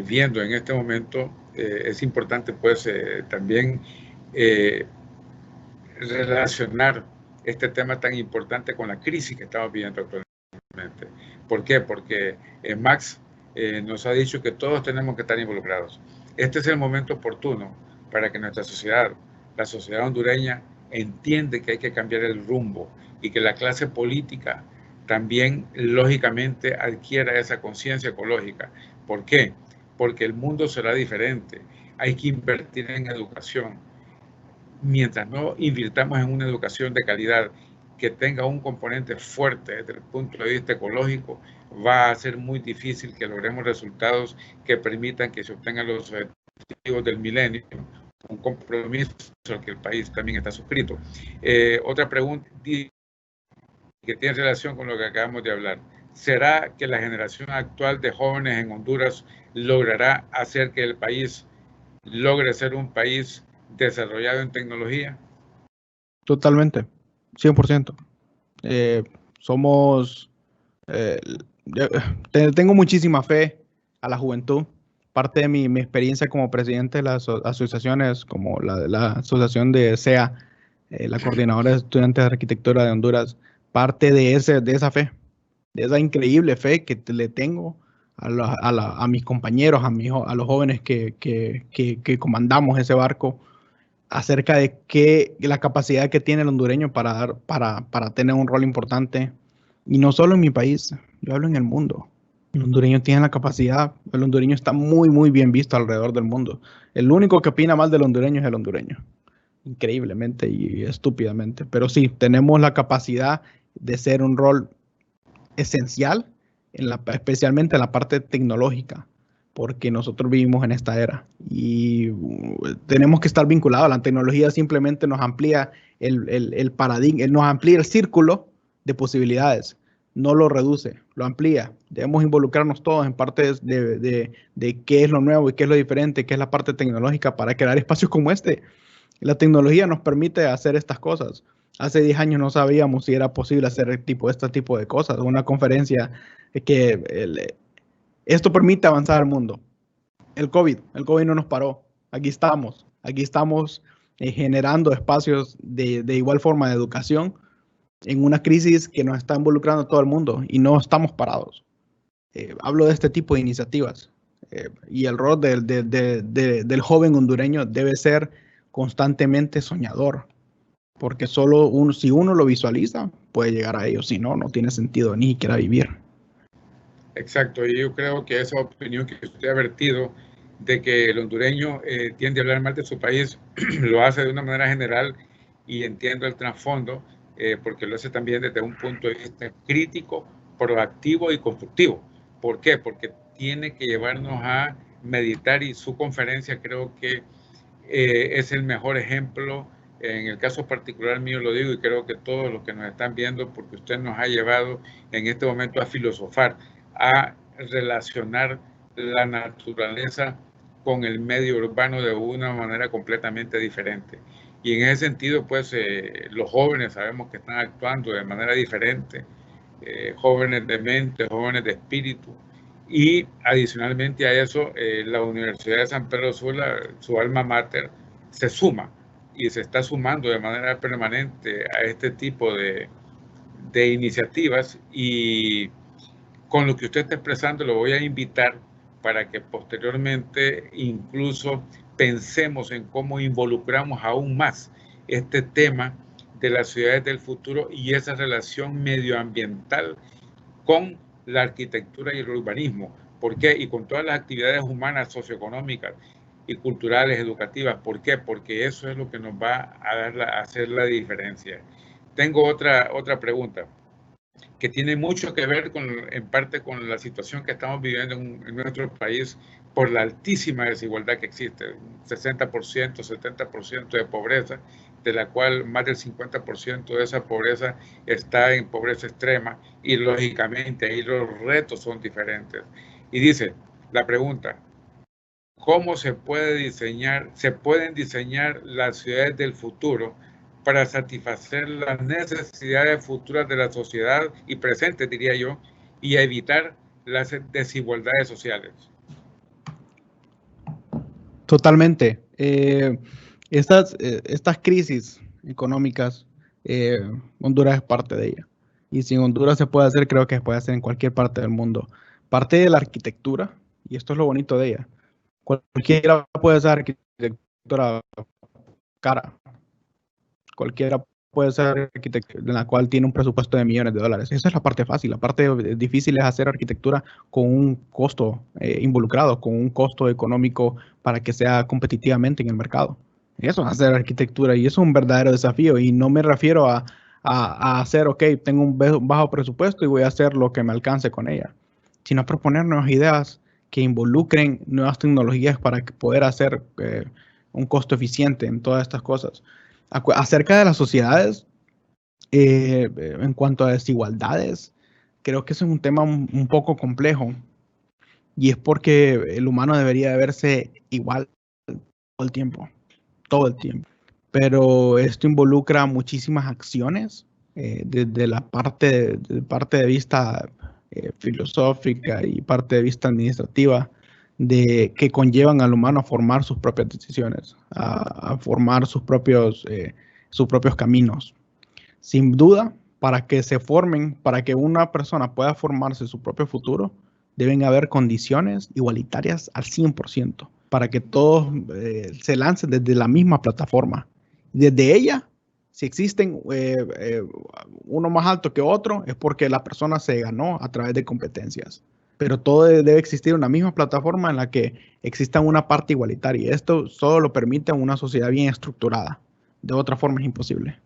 viendo en este momento, es importante pues también relacionar este tema tan importante con la crisis que estamos viviendo actualmente. ¿Por qué? Porque Max nos ha dicho que todos tenemos que estar involucrados. Este es el momento oportuno para que nuestra sociedad, la sociedad hondureña, entiende que hay que cambiar el rumbo y que la clase política también lógicamente adquiera esa conciencia ecológica. ¿Por qué? Porque el mundo será diferente. Hay que invertir en educación. Mientras no invirtamos en una educación de calidad que tenga un componente fuerte desde el punto de vista ecológico, va a ser muy difícil que logremos resultados que permitan que se obtengan los objetivos del milenio, un compromiso al que el país también está suscrito. Otra pregunta que tiene relación con lo que acabamos de hablar. ¿Será que la generación actual de jóvenes en Honduras logrará hacer que el país logre ser un país desarrollado en tecnología? Totalmente, 100%. Somos, tengo muchísima fe a la juventud. Parte de mi experiencia como presidente de las asociaciones, como la asociación de SEA, la Coordinadora de Estudiantes de Arquitectura de Honduras, parte de esa fe, de esa increíble fe que le tengo a mis compañeros, a los jóvenes que comandamos ese barco, acerca de la capacidad que tiene el hondureño para tener un rol importante. Y no solo en mi país, yo hablo en el mundo. El hondureño tiene la capacidad, el hondureño está muy, muy bien visto alrededor del mundo. El único que opina mal del hondureño es el hondureño, increíblemente y estúpidamente. Pero sí, tenemos la capacidad de ser un rol esencial, especialmente en la parte tecnológica, porque nosotros vivimos en esta era y tenemos que estar vinculados. La tecnología simplemente nos amplía el paradigma, nos amplía el círculo de posibilidades, no lo reduce, lo amplía. Debemos involucrarnos todos en parte de qué es lo nuevo y qué es lo diferente, qué es la parte tecnológica para crear espacios como este. La tecnología nos permite hacer estas cosas. Hace 10 años no sabíamos si era posible hacer este tipo de cosas. Una conferencia esto permite avanzar al mundo. El COVID no nos paró. Aquí estamos generando espacios de igual forma de educación en una crisis que nos está involucrando a todo el mundo y no estamos parados. Hablo de este tipo de iniciativas y el rol del joven hondureño debe ser constantemente soñador, porque si uno lo visualiza, puede llegar a ello. Si no, no tiene sentido ni siquiera vivir. Exacto, y yo creo que esa opinión que usted ha vertido de que el hondureño tiende a hablar mal de su país, lo hace de una manera general y entiendo el trasfondo, porque lo hace también desde un punto de vista crítico, proactivo y constructivo. ¿Por qué? Porque tiene que llevarnos a meditar y su conferencia creo que es el mejor ejemplo. En el caso particular mío lo digo y creo que todos los que nos están viendo, porque usted nos ha llevado en este momento a filosofar, a relacionar la naturaleza con el medio urbano de una manera completamente diferente. Y en ese sentido, pues los jóvenes sabemos que están actuando de manera diferente jóvenes de mente, jóvenes de espíritu. Y adicionalmente a eso, la Universidad de San Pedro Sula, su alma mater, se suma y se está sumando de manera permanente a este tipo de iniciativas, y con lo que usted está expresando lo voy a invitar para que posteriormente incluso pensemos en cómo involucramos aún más este tema de las ciudades del futuro y esa relación medioambiental con la arquitectura y el urbanismo. ¿Por qué? Y con todas las actividades humanas, socioeconómicas y culturales, educativas. ¿Por qué? Porque eso es lo que nos va a hacer la diferencia. Tengo otra pregunta que tiene mucho que ver en parte con la situación que estamos viviendo en nuestro país por la altísima desigualdad que existe, 60%, 70% de pobreza, de la cual más del 50% de esa pobreza está en pobreza extrema, y lógicamente ahí los retos son diferentes. Y dice la pregunta: ¿cómo se pueden diseñar las ciudades del futuro para satisfacer las necesidades futuras de la sociedad y presentes, diría yo, y evitar las desigualdades sociales? Totalmente. Estas crisis económicas, Honduras es parte de ella. Y si en Honduras se puede hacer, creo que se puede hacer en cualquier parte del mundo. Parte de la arquitectura, y esto es lo bonito de ella, cualquiera puede hacer arquitectura cara. Cualquiera puede ser arquitecto, en la cual tiene un presupuesto de millones de dólares. Esa es la parte fácil. La parte difícil es hacer arquitectura con un costo involucrado, con un costo económico para que sea competitivamente en el mercado. Eso es hacer arquitectura y eso es un verdadero desafío. Y no me refiero a hacer, ok, tengo un bajo presupuesto y voy a hacer lo que me alcance con ella, sino proponer nuevas ideas que involucren nuevas tecnologías para poder hacer un costo eficiente en todas estas cosas. Acerca de las sociedades, en cuanto a desigualdades, creo que ese es un tema un poco complejo, y es porque el humano debería de verse igual todo el tiempo. Pero esto involucra muchísimas acciones desde la parte de vista filosófica y parte de vista administrativa, que conllevan al humano a formar sus propias decisiones, a formar sus propios caminos. Sin duda, para que se formen, para que una persona pueda formarse su propio futuro, deben haber condiciones igualitarias al 100%, para que todos se lancen desde la misma plataforma. Desde ella, si existen uno más alto que otro, es porque la persona se ganó a través de competencias. Pero todo debe existir una misma plataforma en la que exista una parte igualitaria. Y esto solo lo permite una sociedad bien estructurada. De otra forma es imposible.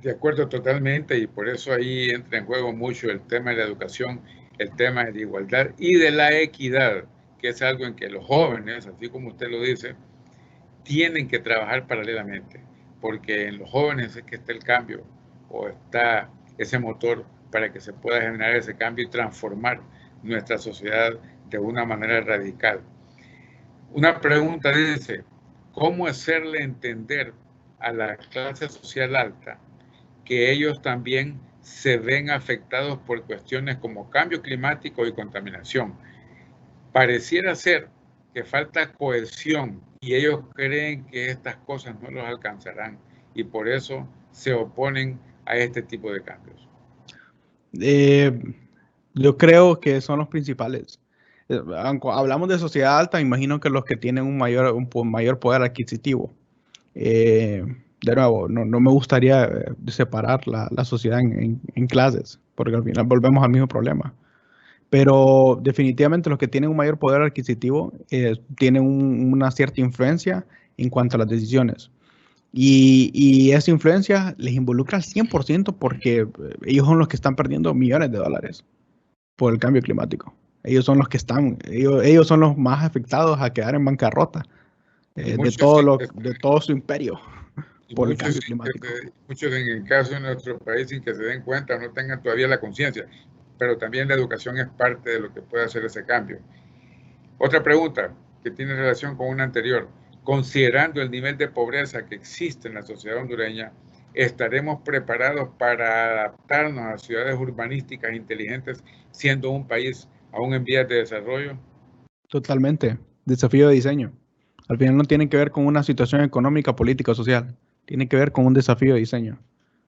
De acuerdo totalmente, y por eso ahí entra en juego mucho el tema de la educación, el tema de la igualdad y de la equidad, que es algo en que los jóvenes, así como usted lo dice, tienen que trabajar paralelamente, porque en los jóvenes es que está el cambio, o está ese motor para que se pueda generar ese cambio y transformar nuestra sociedad de una manera radical. Una pregunta dice: ¿cómo hacerle entender a la clase social alta que ellos también se ven afectados por cuestiones como cambio climático y contaminación? Pareciera ser que falta cohesión y ellos creen que estas cosas no los alcanzarán, y por eso se oponen a este tipo de cambios. Yo creo que son los principales. Hablamos de sociedad alta, imagino que los que tienen un mayor poder adquisitivo. De nuevo, no me gustaría separar la sociedad en clases, porque al final volvemos al mismo problema. Pero definitivamente los que tienen un mayor poder adquisitivo tienen una cierta influencia en cuanto a las decisiones. Y esa influencia les involucra al 100% porque ellos son los que están perdiendo millones de dólares por el cambio climático. Ellos son los que ellos son los más afectados a quedar en bancarrota de todo su imperio por el cambio climático. Muchos en el caso de nuestro país, sin que se den cuenta, no tengan todavía la conciencia, pero también la educación es parte de lo que puede hacer ese cambio. Otra pregunta que tiene relación con una anterior: considerando el nivel de pobreza que existe en la sociedad hondureña, ¿estaremos preparados para adaptarnos a ciudades urbanísticas inteligentes siendo un país aún en vías de desarrollo? Totalmente. Desafío de diseño. Al final no tiene que ver con una situación económica, política o social. Tiene que ver con un desafío de diseño.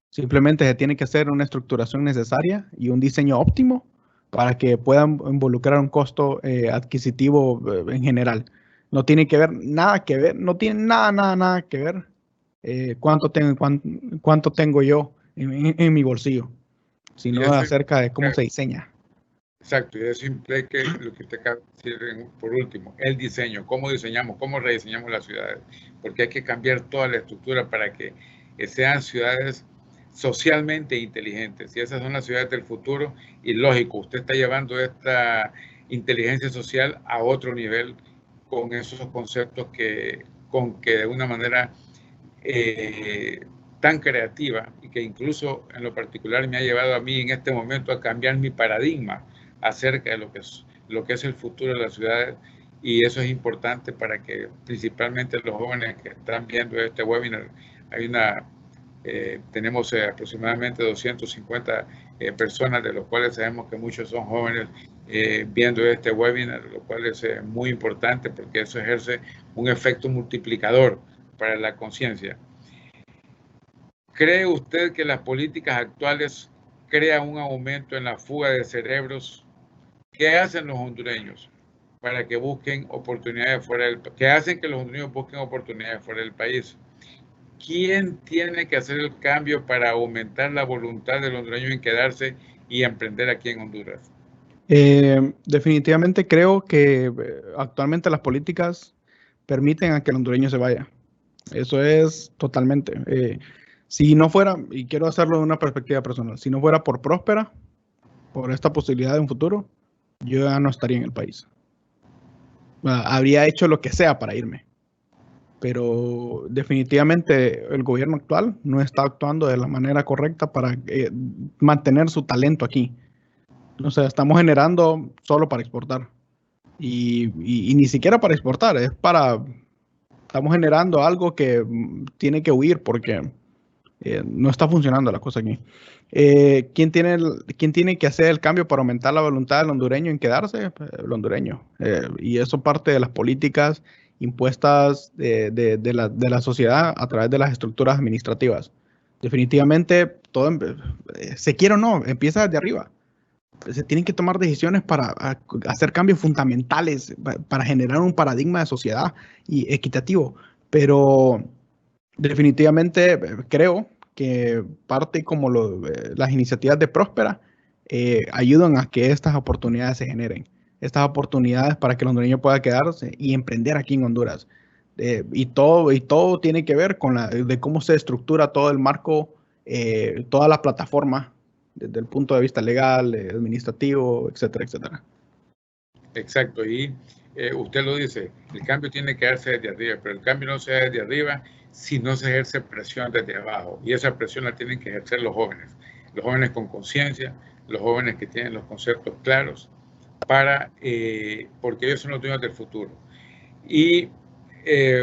Simplemente se tiene que hacer una estructuración necesaria y un diseño óptimo para que puedan involucrar un costo adquisitivo en general. No tiene que ver, nada que ver, no tiene nada que ver cuánto tengo yo en mi bolsillo, Y sino eso, acerca de cómo se diseña. exacto, y eso implica lo que usted acaba de decir por último, el diseño, cómo diseñamos, cómo rediseñamos las ciudades, porque hay que cambiar toda la estructura para que sean ciudades socialmente inteligentes, y esas son las ciudades del futuro, y lógico, usted está llevando esta inteligencia social a otro nivel con esos conceptos con que de una manera tan creativa y que incluso en lo particular me ha llevado a mí en este momento a cambiar mi paradigma acerca de lo que es el futuro de las ciudades, y eso es importante para que principalmente los jóvenes que están viendo este webinar, tenemos aproximadamente 250 personas, de los cuales sabemos que muchos son jóvenes viendo este webinar, lo cual es muy importante porque eso ejerce un efecto multiplicador para la conciencia. ¿Cree usted que las políticas actuales crean un aumento en la fuga de cerebros? ¿Qué hacen los hondureños para que busquen oportunidades fuera del país? ¿Qué hacen que los hondureños busquen oportunidades fuera del país? ¿Quién tiene que hacer el cambio para aumentar la voluntad del hondureño en quedarse y emprender aquí en Honduras? Definitivamente creo que actualmente las políticas permiten a que el hondureño se vaya. Eso es totalmente. Si no fuera, y quiero hacerlo de una perspectiva personal, si no fuera por Próspera, por esta posibilidad de un futuro, yo ya no estaría en el país. Habría hecho lo que sea para irme. Pero definitivamente el gobierno actual no está actuando de la manera correcta para mantener su talento aquí. O sea, estamos generando solo para exportar. Y ni siquiera para exportar, estamos generando algo que tiene que huir porque no está funcionando la cosa aquí. ¿Quién tiene que hacer el cambio para aumentar la voluntad del hondureño en quedarse? El hondureño. Y eso parte de las políticas impuestas de la sociedad a través de las estructuras administrativas. Definitivamente, todo, se quiere o no, empieza desde arriba. Se tienen que tomar decisiones para hacer cambios fundamentales, para generar un paradigma de sociedad y equitativo. Pero definitivamente creo que parte como las iniciativas de Próspera ayudan a que estas oportunidades se generen. Estas oportunidades para que el hondureño pueda quedarse y emprender aquí en Honduras. Y todo tiene que ver con de cómo se estructura todo el marco, toda la plataforma, desde el punto de vista legal, administrativo, etcétera, etcétera. Exacto, y usted lo dice, el cambio tiene que darse desde arriba, pero el cambio no se da desde arriba si no se ejerce presión desde abajo, y esa presión la tienen que ejercer los jóvenes con conciencia, los jóvenes que tienen los conceptos claros, porque ellos son los dueños del futuro. Y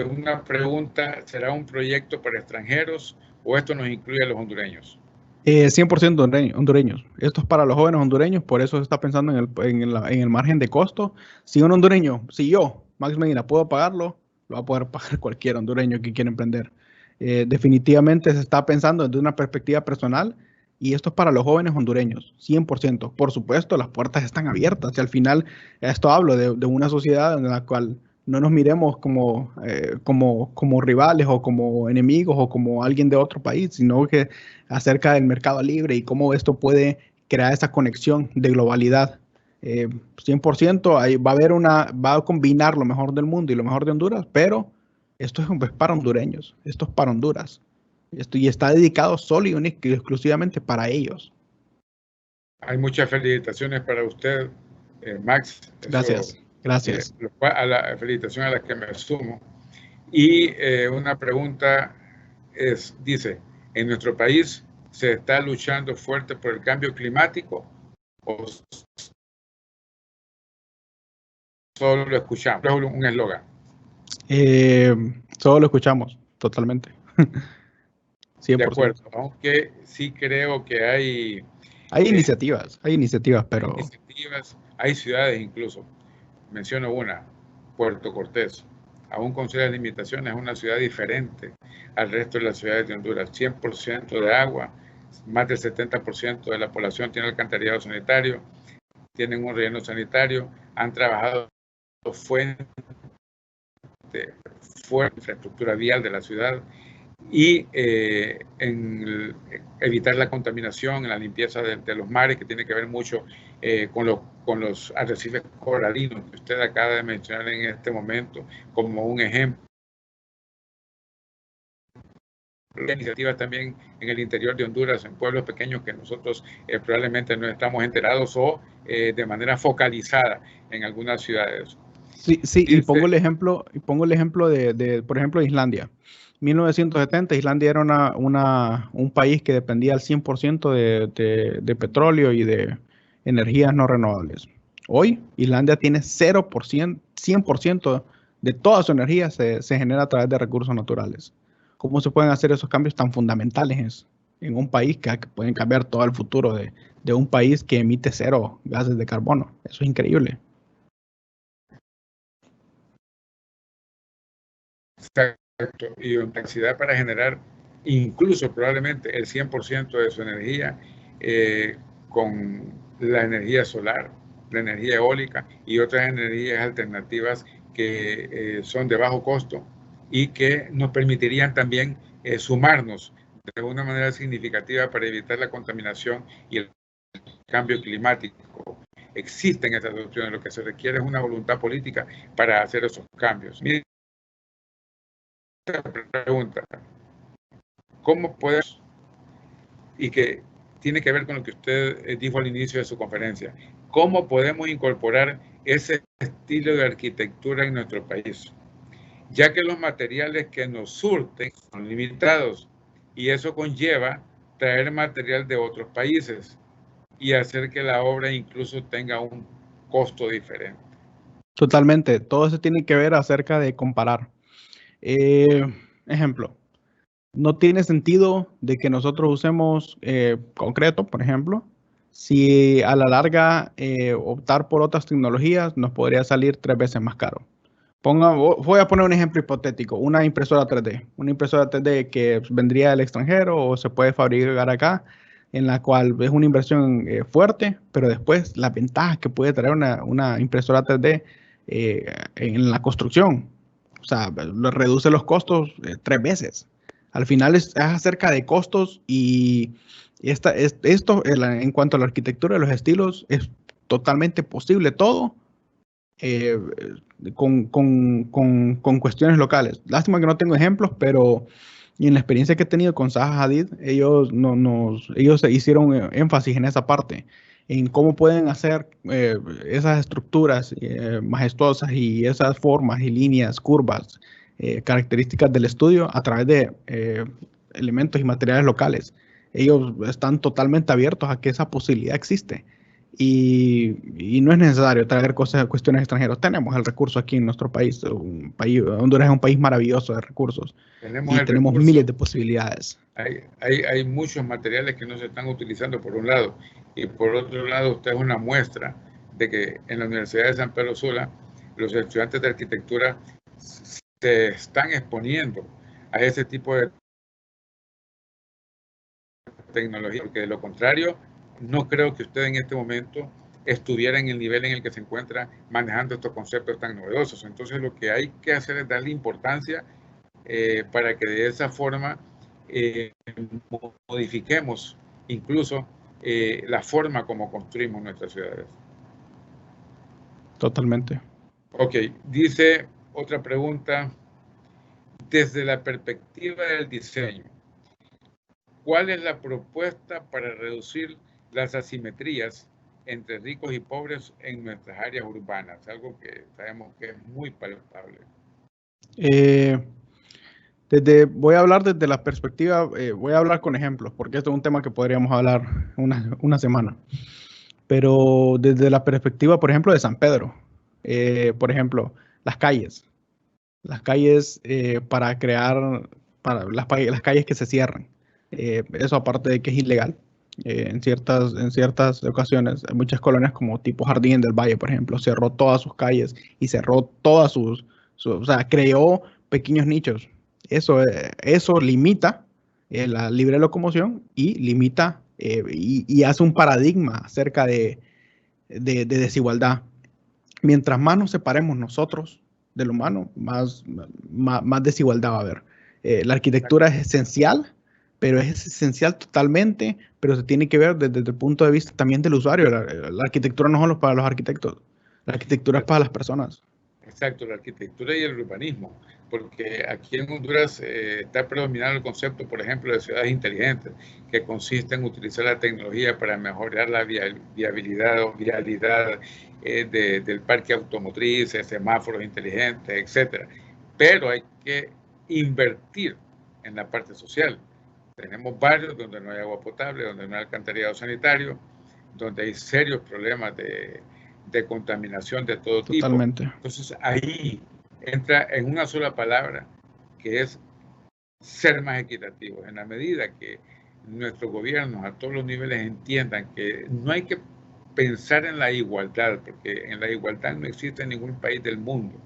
una pregunta, ¿será un proyecto para extranjeros o esto nos incluye a los hondureños? 100% hondureños. Esto es para los jóvenes hondureños, por eso se está pensando en el margen de costo. Si un hondureño, si yo, Max Medina, puedo pagarlo, lo va a poder pagar cualquier hondureño que quiera emprender. Definitivamente se está pensando desde una perspectiva personal y esto es para los jóvenes hondureños, 100%. Por supuesto, las puertas están abiertas y al final esto hablo de una sociedad en la cual no nos miremos como rivales o como enemigos o como alguien de otro país, sino que acerca del mercado libre y cómo esto puede crear esa conexión de globalidad. 100%, ahí va a combinar lo mejor del mundo y lo mejor de Honduras, pero esto es para hondureños, esto es para Honduras. Y está dedicado solo y exclusivamente para ellos. Hay muchas felicitaciones para usted, Max. Gracias, gracias. A la felicitación a la que me sumo. Y una pregunta dice, ¿en nuestro país se está luchando fuerte por el cambio climático o solo lo escuchamos? Es un eslogan. Solo lo escuchamos, totalmente. 100%. De acuerdo, aunque sí creo que hay iniciativas, pero... Hay iniciativas, hay ciudades incluso. Menciono una, Puerto Cortés. Aún con serias limitaciones, es una ciudad diferente al resto de las ciudades de Honduras. 100% de agua, más del 70% de la población tiene alcantarillado sanitario, tienen un relleno sanitario, han trabajado fuerte infraestructura vial de la ciudad y en evitar la contaminación, en la limpieza de los mares, que tiene que ver mucho con los arrecifes coralinos que usted acaba de mencionar en este momento como un ejemplo. Iniciativas también en el interior de Honduras, en pueblos pequeños que nosotros probablemente no estamos enterados o de manera focalizada en algunas ciudades. Sí, y pongo el ejemplo de, por ejemplo, Islandia. 1970, Islandia era un país que dependía al 100% de petróleo y de energías no renovables. Hoy, Islandia tiene 0%, 100% de toda su energía se genera a través de recursos naturales. ¿Cómo se pueden hacer esos cambios tan fundamentales en un país que pueden cambiar todo el futuro de un país que emite 0 gases de carbono? Eso es increíble. Exacto, y una capacidad para generar incluso probablemente el 100% de su energía con la energía solar, la energía eólica y otras energías alternativas que son de bajo costo y que nos permitirían también sumarnos de una manera significativa para evitar la contaminación y el cambio climático. Existen esas opciones, lo que se requiere es una voluntad política para hacer esos cambios. Mire, pregunta, ¿cómo podemos, y que tiene que ver con lo que usted dijo al inicio de su conferencia, cómo podemos incorporar ese estilo de arquitectura en nuestro país? Ya que los materiales que nos surten son limitados y eso conlleva traer material de otros países y hacer que la obra incluso tenga un costo diferente. Totalmente, todo eso tiene que ver acerca de comparar. Ejemplo, no tiene sentido de que nosotros usemos concreto, por ejemplo, si a la larga optar por otras tecnologías nos podría salir 3 veces más caro. Voy a poner un ejemplo hipotético, una impresora 3D que vendría del extranjero o se puede fabricar acá, en la cual es una inversión fuerte, pero después las ventajas que puede traer una impresora 3D en la construcción, o sea, reduce los costos 3 veces. Al final es acerca de costos y esto en cuanto a la arquitectura de los estilos es totalmente posible todo con cuestiones locales. Lástima que no tengo ejemplos, pero y en la experiencia que he tenido con Zaha Hadid, ellos hicieron énfasis en esa parte, en cómo pueden hacer esas estructuras majestuosas y esas formas y líneas, curvas, características del estudio a través de elementos y materiales locales. Ellos están totalmente abiertos a que esa posibilidad existe. Y no es necesario traer cuestiones extranjeras. Tenemos el recurso aquí en nuestro país. Honduras es un país maravilloso de recursos. Tenemos miles de posibilidades. Hay muchos materiales que no se están utilizando por un lado. Y por otro lado, usted es una muestra de que en la Universidad de San Pedro Sula los estudiantes de arquitectura se están exponiendo a ese tipo de tecnología, porque de lo contrario, no creo que usted en este momento estuviera en el nivel en el que se encuentra manejando estos conceptos tan novedosos. Entonces lo que hay que hacer es darle importancia para que de esa forma modifiquemos incluso la forma como construimos nuestras ciudades. Totalmente. Ok, dice otra pregunta. Desde la perspectiva del diseño, ¿cuál es la propuesta para reducir las asimetrías entre ricos y pobres en nuestras áreas urbanas? Algo que sabemos que es muy palpable. Voy a hablar desde la perspectiva, voy a hablar con ejemplos, porque esto es un tema que podríamos hablar una semana. Pero desde la perspectiva, por ejemplo, de San Pedro, por ejemplo, las calles para crear, para las calles que se cierran. Eso aparte de que es ilegal. En ciertas ocasiones, hay muchas colonias como tipo Jardín del Valle, por ejemplo, cerró todas sus calles y cerró todas o sea, creó pequeños nichos. Eso limita la libre locomoción y limita y hace un paradigma acerca de desigualdad. Mientras más nos separemos nosotros del humano, más desigualdad va a haber. La arquitectura es esencial, pero es esencial totalmente, pero se tiene que ver desde el punto de vista también del usuario. La arquitectura no solo para los arquitectos, la arquitectura es para las personas. Exacto, la arquitectura y el urbanismo, porque aquí en Honduras está predominando el concepto, por ejemplo, de ciudades inteligentes, que consiste en utilizar la tecnología para mejorar la viabilidad o vialidad del parque automotriz, semáforos inteligentes, etcétera. Pero hay que invertir en la parte social. Tenemos barrios donde no hay agua potable, donde no hay alcantarillado sanitario, donde hay serios problemas de contaminación de todo tipo. Totalmente. Entonces ahí entra en una sola palabra, que es ser más equitativos. En la medida que nuestros gobiernos a todos los niveles entiendan que no hay que pensar en la igualdad, porque en la igualdad no existe en ningún país del mundo.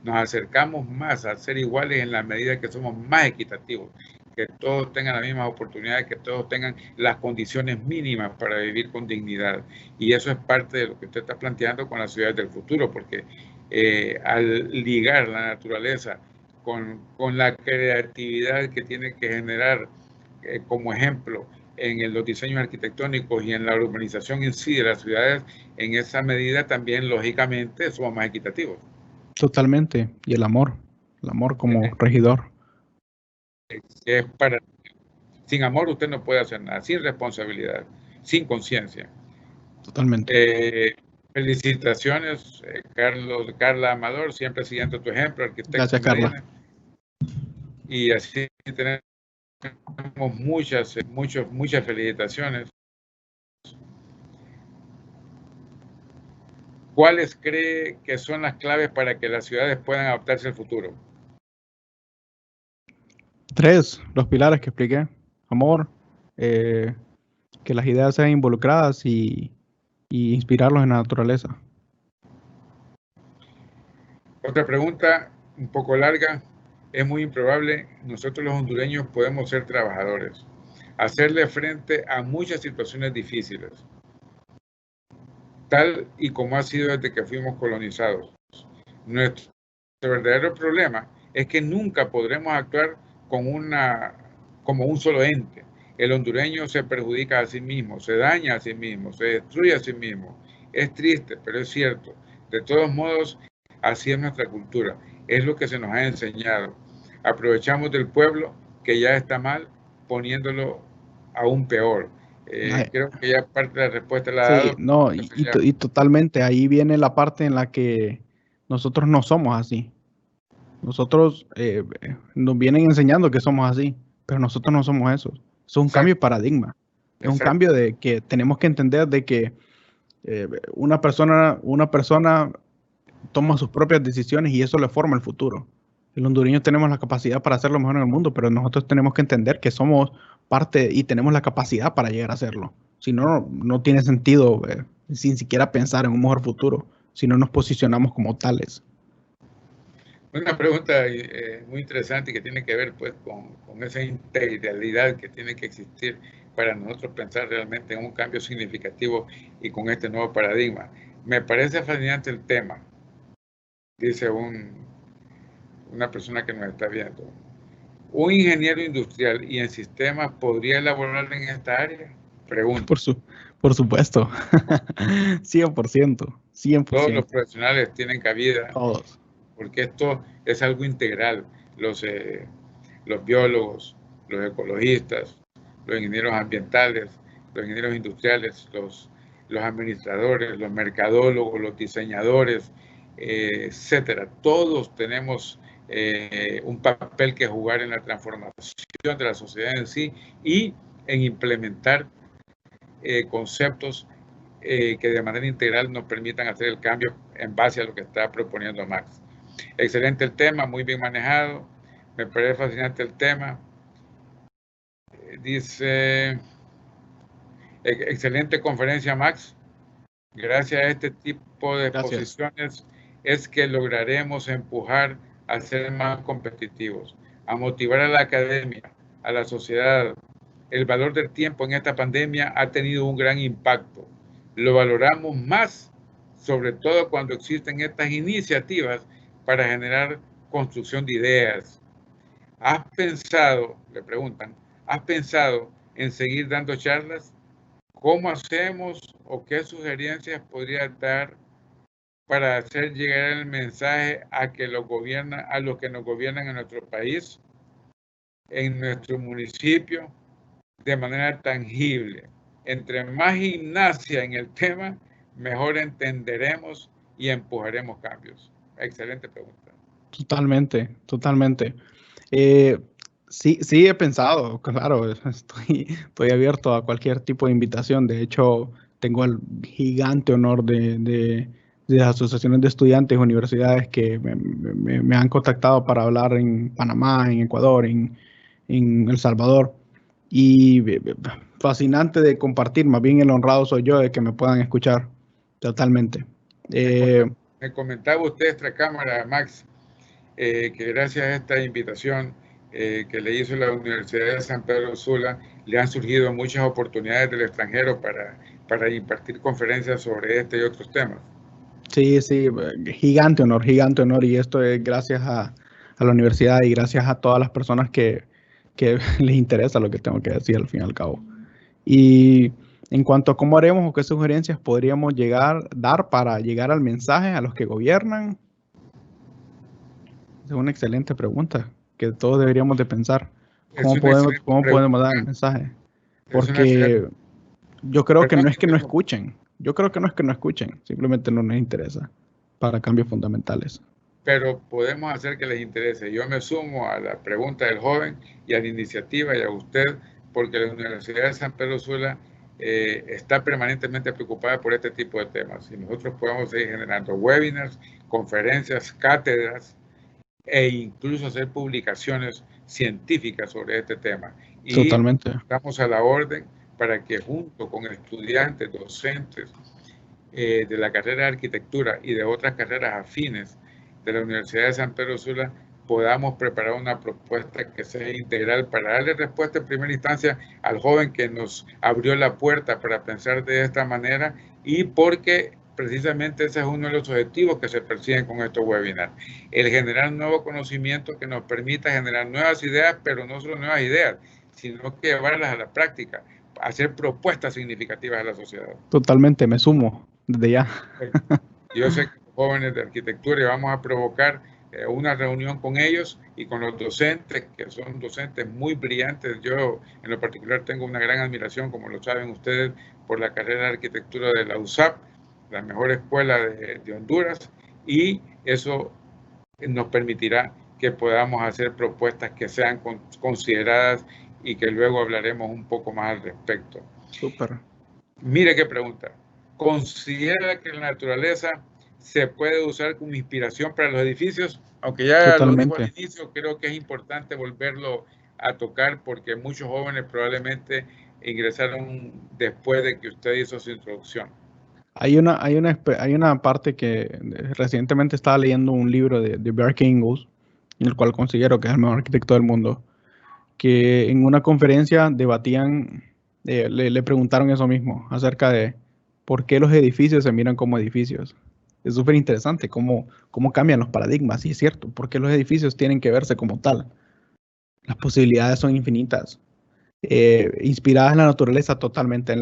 Nos acercamos más a ser iguales en la medida que somos más equitativos, que todos tengan las mismas oportunidades, que todos tengan las condiciones mínimas para vivir con dignidad. Y eso es parte de lo que usted está planteando con las ciudades del futuro, porque al ligar la naturaleza con la creatividad que tiene que generar como ejemplo en los diseños arquitectónicos y en la urbanización en sí de las ciudades, en esa medida también, lógicamente, somos más equitativos. Totalmente. Y el amor como regidor. Es para, sin amor usted no puede hacer nada, sin responsabilidad, sin conciencia. Totalmente. Felicitaciones, Carla Amador, siempre siguiendo tu ejemplo, arquitecto. Gracias, Carla. Y así tenemos muchas felicitaciones. ¿Cuáles cree que son las claves para que las ciudades puedan adaptarse al futuro? 3, los pilares que expliqué. Amor, que las ideas sean involucradas y inspirarlos en la naturaleza. Otra pregunta, un poco larga. Es muy improbable, nosotros los hondureños podemos ser trabajadores, hacerle frente a muchas situaciones difíciles, tal y como ha sido desde que fuimos colonizados. Nuestro verdadero problema es que nunca podremos actuar como un solo ente. El hondureño se perjudica a sí mismo, se daña a sí mismo, se destruye a sí mismo. Es triste, pero es cierto. De todos modos, así es nuestra cultura. Es lo que se nos ha enseñado. Aprovechamos del pueblo que ya está mal, poniéndolo aún peor. Creo que ya parte de la respuesta la ha dado. No, y totalmente, ahí viene la parte en la que nosotros no somos así. Nosotros nos vienen enseñando que somos así, pero nosotros no somos eso. Es un cambio de paradigma. Es un cambio de que tenemos que entender de que una persona toma sus propias decisiones y eso le forma el futuro. El hondureño tenemos la capacidad para hacer lo mejor en el mundo, pero nosotros tenemos que entender que somos parte y tenemos la capacidad para llegar a hacerlo. Si no, no tiene sentido sin siquiera pensar en un mejor futuro, si no nos posicionamos como tales. Una pregunta muy interesante y que tiene que ver pues con esa integralidad que tiene que existir para nosotros pensar realmente en un cambio significativo y con este nuevo paradigma. Me parece fascinante el tema, dice una persona que nos está viendo. ¿Un ingeniero industrial y en sistemas podría elaborar en esta área? Pregunta. Por supuesto. 100%. 100%. Todos los profesionales tienen cabida. Todos. Porque esto es algo integral. Los biólogos, los ecologistas, los ingenieros ambientales, los ingenieros industriales, los administradores, los mercadólogos, los diseñadores, etcétera. Todos tenemos un papel que jugar en la transformación de la sociedad en sí y en implementar conceptos que de manera integral nos permitan hacer el cambio en base a lo que está proponiendo Max. Excelente el tema, muy bien manejado. Me parece fascinante el tema. Dice, excelente conferencia, Max. Gracias a este tipo de exposiciones es que lograremos empujar a ser más competitivos, a motivar a la academia, a la sociedad. El valor del tiempo en esta pandemia ha tenido un gran impacto. Lo valoramos más, sobre todo cuando existen estas iniciativas para generar construcción de ideas. ¿Has pensado, le preguntan, has pensado en seguir dando charlas? ¿Cómo hacemos o qué sugerencias podría dar para hacer llegar el mensaje a los que nos gobiernan en nuestro país, en nuestro municipio, de manera tangible? Entre más gimnasia en el tema, mejor entenderemos y empujaremos cambios. Excelente pregunta. Totalmente, totalmente. Sí he pensado, claro, estoy abierto a cualquier tipo de invitación. De hecho, tengo el gigante honor de asociaciones de estudiantes, universidades que me han contactado para hablar en Panamá, en Ecuador, en El Salvador. Y fascinante de compartir, más bien el honrado soy yo de que me puedan escuchar totalmente. Me comentaba usted extra cámara, Max, que gracias a esta invitación que le hizo la Universidad de San Pedro Sula, le han surgido muchas oportunidades del extranjero para impartir conferencias sobre este y otros temas. Sí, gigante honor, y esto es gracias a la universidad y gracias a todas las personas que les interesa lo que tengo que decir al fin y al cabo. Y en cuanto a cómo haremos o qué sugerencias podríamos dar para llegar al mensaje a los que gobiernan, es una excelente pregunta que todos deberíamos de pensar. ¿Cómo podemos dar el mensaje? Porque yo creo que no es que no escuchen. Yo creo que no es que no escuchen. Simplemente no les interesa para cambios fundamentales. Pero podemos hacer que les interese. Yo me sumo a la pregunta del joven y a la iniciativa y a usted, porque la Universidad de San Pedro Sula está permanentemente preocupada por este tipo de temas. Y nosotros podemos seguir generando webinars, conferencias, cátedras e incluso hacer publicaciones científicas sobre este tema. Y totalmente. Estamos a la orden para que junto con estudiantes, docentes de la carrera de arquitectura y de otras carreras afines de la Universidad de San Pedro Sula podamos preparar una propuesta que sea integral para darle respuesta en primera instancia al joven que nos abrió la puerta para pensar de esta manera, y porque precisamente ese es uno de los objetivos que se persiguen con estos webinars, el generar nuevo conocimiento que nos permita generar nuevas ideas, pero no solo nuevas ideas, sino que llevarlas a la práctica, hacer propuestas significativas a la sociedad. Totalmente, me sumo desde ya. Yo sé que los jóvenes de arquitectura vamos a provocar una reunión con ellos y con los docentes, que son docentes muy brillantes. Yo en lo particular tengo una gran admiración, como lo saben ustedes, por la carrera de arquitectura de la USAP, la mejor escuela de Honduras, y eso nos permitirá que podamos hacer propuestas que sean consideradas y que luego hablaremos un poco más al respecto. Súper. Mire qué pregunta. ¿Considera que la naturaleza se puede usar como inspiración para los edificios? Aunque ya lo dijo al inicio, creo que es importante volverlo a tocar porque muchos jóvenes probablemente ingresaron después de que usted hizo su introducción. Hay una parte que recientemente estaba leyendo un libro de Bjarke Ingels, en el cual considero que es el mejor arquitecto del mundo, que en una conferencia debatían, le preguntaron eso mismo, acerca de por qué los edificios se miran como edificios. Es súper interesante cómo cambian los paradigmas, y es cierto, por qué los edificios tienen que verse como tal. Las posibilidades son infinitas. Inspiradas en la naturaleza totalmente.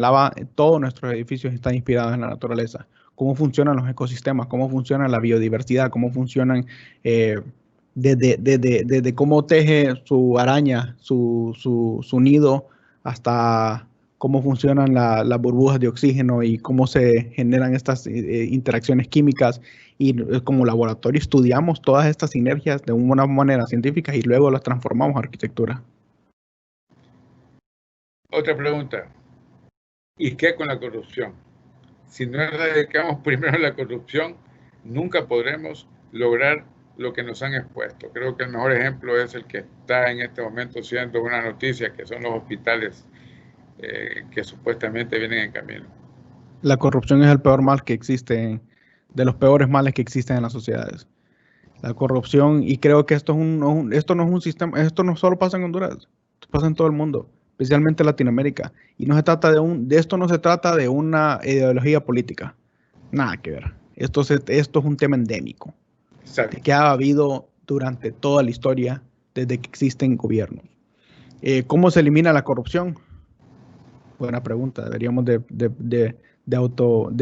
Todos nuestros edificios están inspirados en la naturaleza. Cómo funcionan los ecosistemas, cómo funciona la biodiversidad, cómo funcionan desde cómo teje su araña, su nido, hasta cómo funcionan las burbujas de oxígeno y cómo se generan estas interacciones químicas. Y como laboratorio estudiamos todas estas sinergias de una manera científica y luego las transformamos en arquitectura. Otra pregunta. ¿Y qué con la corrupción? Si no erradicamos primero la corrupción, nunca podremos lograr lo que nos han expuesto. Creo que el mejor ejemplo es el que está en este momento siendo una noticia, que son los hospitales que supuestamente vienen en camino. La corrupción es el peor mal que existe, de los peores males que existen en las sociedades. La corrupción, y creo que esto no es un sistema, esto no solo pasa en Honduras, esto pasa en todo el mundo, especialmente en Latinoamérica. Y no se trata de esto no se trata de una ideología política. Nada que ver. Esto es un tema endémico, que ha habido durante toda la historia, desde que existen gobiernos. ¿Cómo se elimina la corrupción? Buena pregunta. Deberíamos de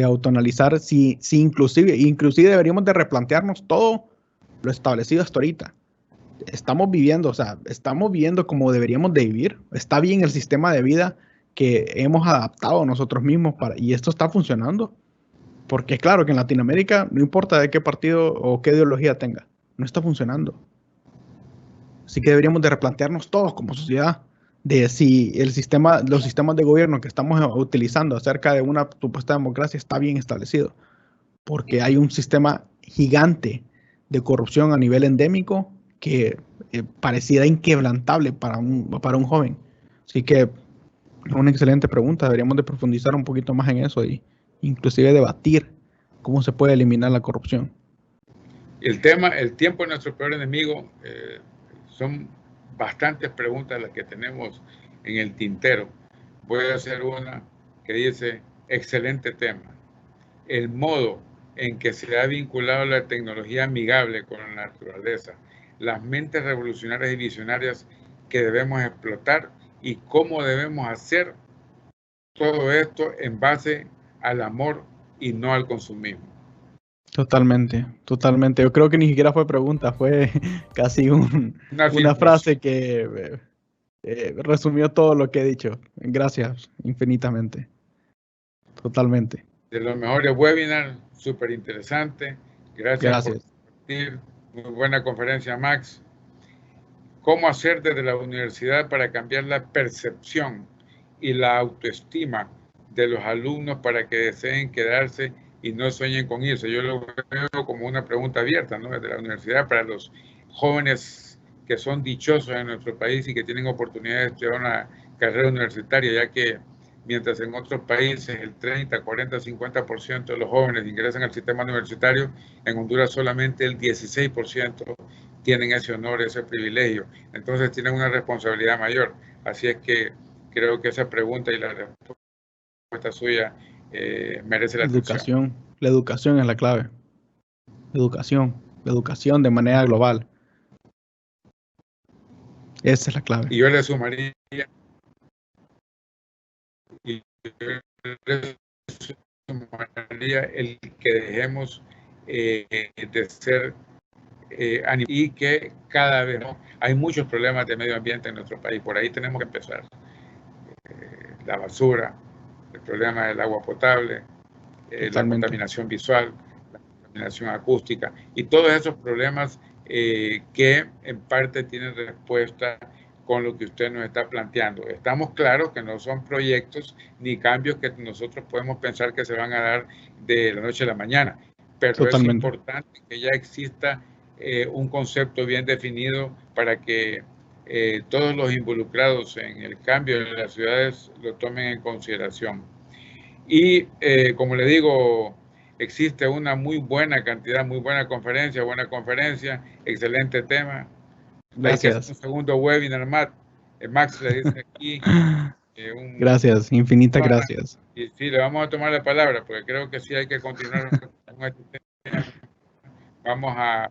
autoanalizar si inclusive deberíamos de replantearnos todo lo establecido hasta ahorita. Estamos viviendo como deberíamos de vivir. Está bien el sistema de vida que hemos adaptado nosotros mismos y esto está funcionando. Porque claro que en Latinoamérica, no importa de qué partido o qué ideología tenga, no está funcionando. Así que deberíamos de replantearnos todos como sociedad de si los sistemas de gobierno que estamos utilizando acerca de una supuesta democracia está bien establecido. Porque hay un sistema gigante de corrupción a nivel endémico que pareciera inquebrantable para un joven. Así que es una excelente pregunta. Deberíamos de profundizar un poquito más en eso y inclusive debatir cómo se puede eliminar la corrupción. El tiempo es nuestro peor enemigo. Son bastantes preguntas las que tenemos en el tintero. Voy a hacer una que dice, excelente tema. El modo en que se ha vinculado la tecnología amigable con la naturaleza, las mentes revolucionarias y visionarias que debemos explotar y cómo debemos hacer todo esto en base al amor y no al consumismo. Totalmente. Yo creo que ni siquiera fue pregunta, fue casi una frase que resumió todo lo que he dicho. Gracias infinitamente. Totalmente. De los mejores webinars, súper interesante. Gracias por compartir. Muy buena conferencia, Max. ¿Cómo hacer desde la universidad para cambiar la percepción y la autoestima de los alumnos para que deseen quedarse y no sueñen con irse? Yo lo veo como una pregunta abierta, ¿no? Desde la universidad para los jóvenes que son dichosos en nuestro país y que tienen oportunidad de estudiar una carrera universitaria, ya que mientras en otros países el 30, 40, 50% de los jóvenes ingresan al sistema universitario, en Honduras solamente el 16% tienen ese honor, ese privilegio. Entonces tienen una responsabilidad mayor. Así es que creo que esa pregunta y la respuesta suya merece la atención. La educación es la clave. La educación de manera global. Esa es la clave. Y yo le sumaría el que dejemos de ser y que cada vez hay muchos problemas de medio ambiente en nuestro país. Por ahí tenemos que empezar. La basura, el problema del agua potable, la contaminación visual, la contaminación acústica y todos esos problemas que en parte tienen respuesta con lo que usted nos está planteando. Estamos claros que no son proyectos ni cambios que nosotros podemos pensar que se van a dar de la noche a la mañana, pero es importante que ya exista un concepto bien definido para que todos los involucrados en el cambio de las ciudades lo tomen en consideración. Y como le digo, existe una muy buena cantidad, muy buena conferencia, excelente tema. Gracias. Hay que hacer un segundo webinar, Max le dice aquí. Gracias, infinitas gracias. Y sí, le vamos a tomar la palabra, porque creo que sí hay que continuar con este tema. Vamos a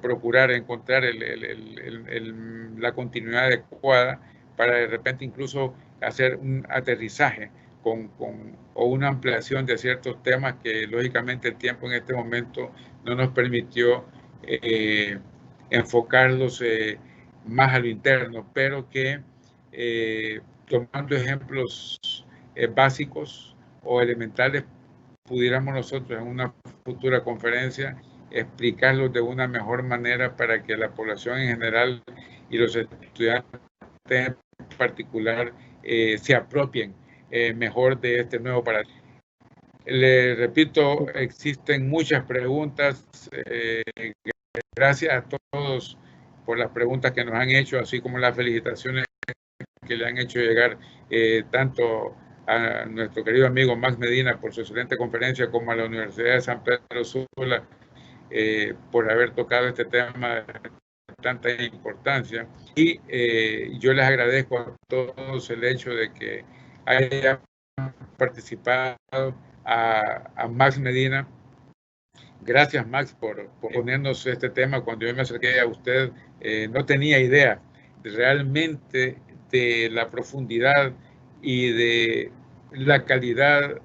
procurar encontrar la continuidad adecuada para de repente incluso hacer un aterrizaje o una ampliación de ciertos temas que lógicamente el tiempo en este momento no nos permitió enfocarlos más a lo interno, pero que tomando ejemplos básicos o elementales pudiéramos nosotros en una futura conferencia explicarlos de una mejor manera para que la población en general y los estudiantes en particular se apropien mejor de este nuevo paradigma. Le repito, existen muchas preguntas. gracias a todos por las preguntas que nos han hecho, así como las felicitaciones que le han hecho llegar tanto a nuestro querido amigo Max Medina por su excelente conferencia, como a la Universidad de San Pedro Sula por haber tocado este tema de tanta importancia. Y yo les agradezco a todos el hecho de que hayan participado, a Max Medina. Gracias, Max, por ponernos este tema. Cuando yo me acerqué a usted, no tenía idea realmente de la profundidad y de la calidad,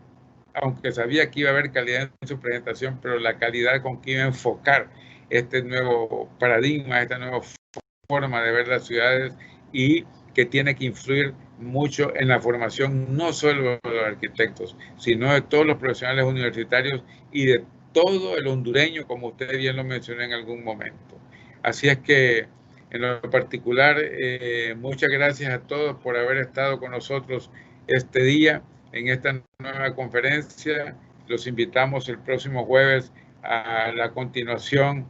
aunque sabía que iba a haber calidad en su presentación, pero la calidad con que iba a enfocar este nuevo paradigma, esta nueva forma de ver las ciudades, y que tiene que influir mucho en la formación no solo de los arquitectos, sino de todos los profesionales universitarios y de todo el hondureño, como usted bien lo mencionó en algún momento. Así es que, en lo particular, muchas gracias a todos por haber estado con nosotros este día en esta nueva conferencia. Los invitamos el próximo jueves a la continuación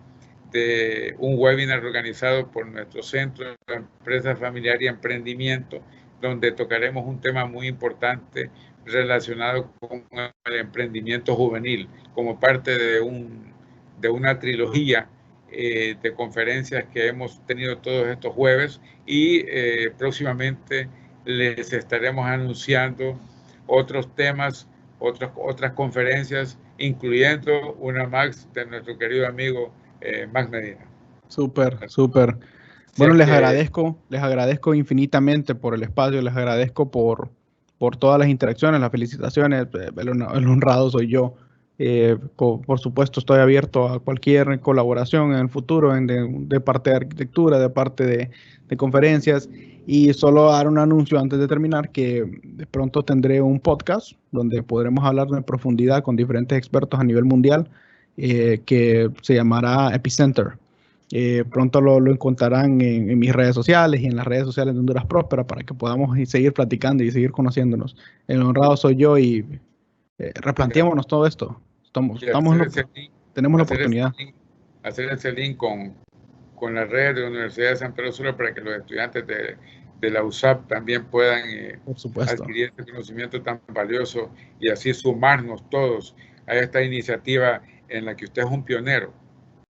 de un webinar organizado por nuestro Centro de Empresa Familiar y Emprendimiento, donde tocaremos un tema muy importante relacionado con el emprendimiento juvenil, como parte de una trilogía de conferencias que hemos tenido todos estos jueves, y próximamente les estaremos anunciando otros temas, otras conferencias, incluyendo una más de nuestro querido amigo Max Medina. Súper, súper. Bueno, les agradezco infinitamente por el espacio, les agradezco por todas las interacciones, las felicitaciones, el honrado soy yo. Por supuesto, estoy abierto a cualquier colaboración en el futuro, de parte de arquitectura, de parte de conferencias. Y solo dar un anuncio antes de terminar, que de pronto tendré un podcast donde podremos hablar en profundidad con diferentes expertos a nivel mundial, que se llamará Epicenter. Pronto lo encontrarán en mis redes sociales y en las redes sociales de Honduras Próspera, para que podamos seguir platicando y seguir conociéndonos. El honrado soy yo, y replanteémonos todo esto. Tenemos la oportunidad. Hacer ese link con las redes de la Universidad de San Pedro Sula, para que los estudiantes de la USAP también puedan adquirir este conocimiento tan valioso, y así sumarnos todos a esta iniciativa en la que usted es un pionero.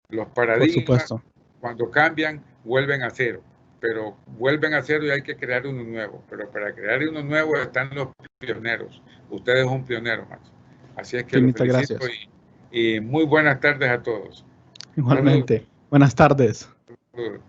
Los paradigmas, cuando cambian, vuelven a cero, pero vuelven a cero y hay que crear uno nuevo. Pero para crear uno nuevo están los pioneros. Usted es un pionero, Max. Así es que los felicito, y muy buenas tardes a todos. Igualmente. Buenas tardes. Saludos.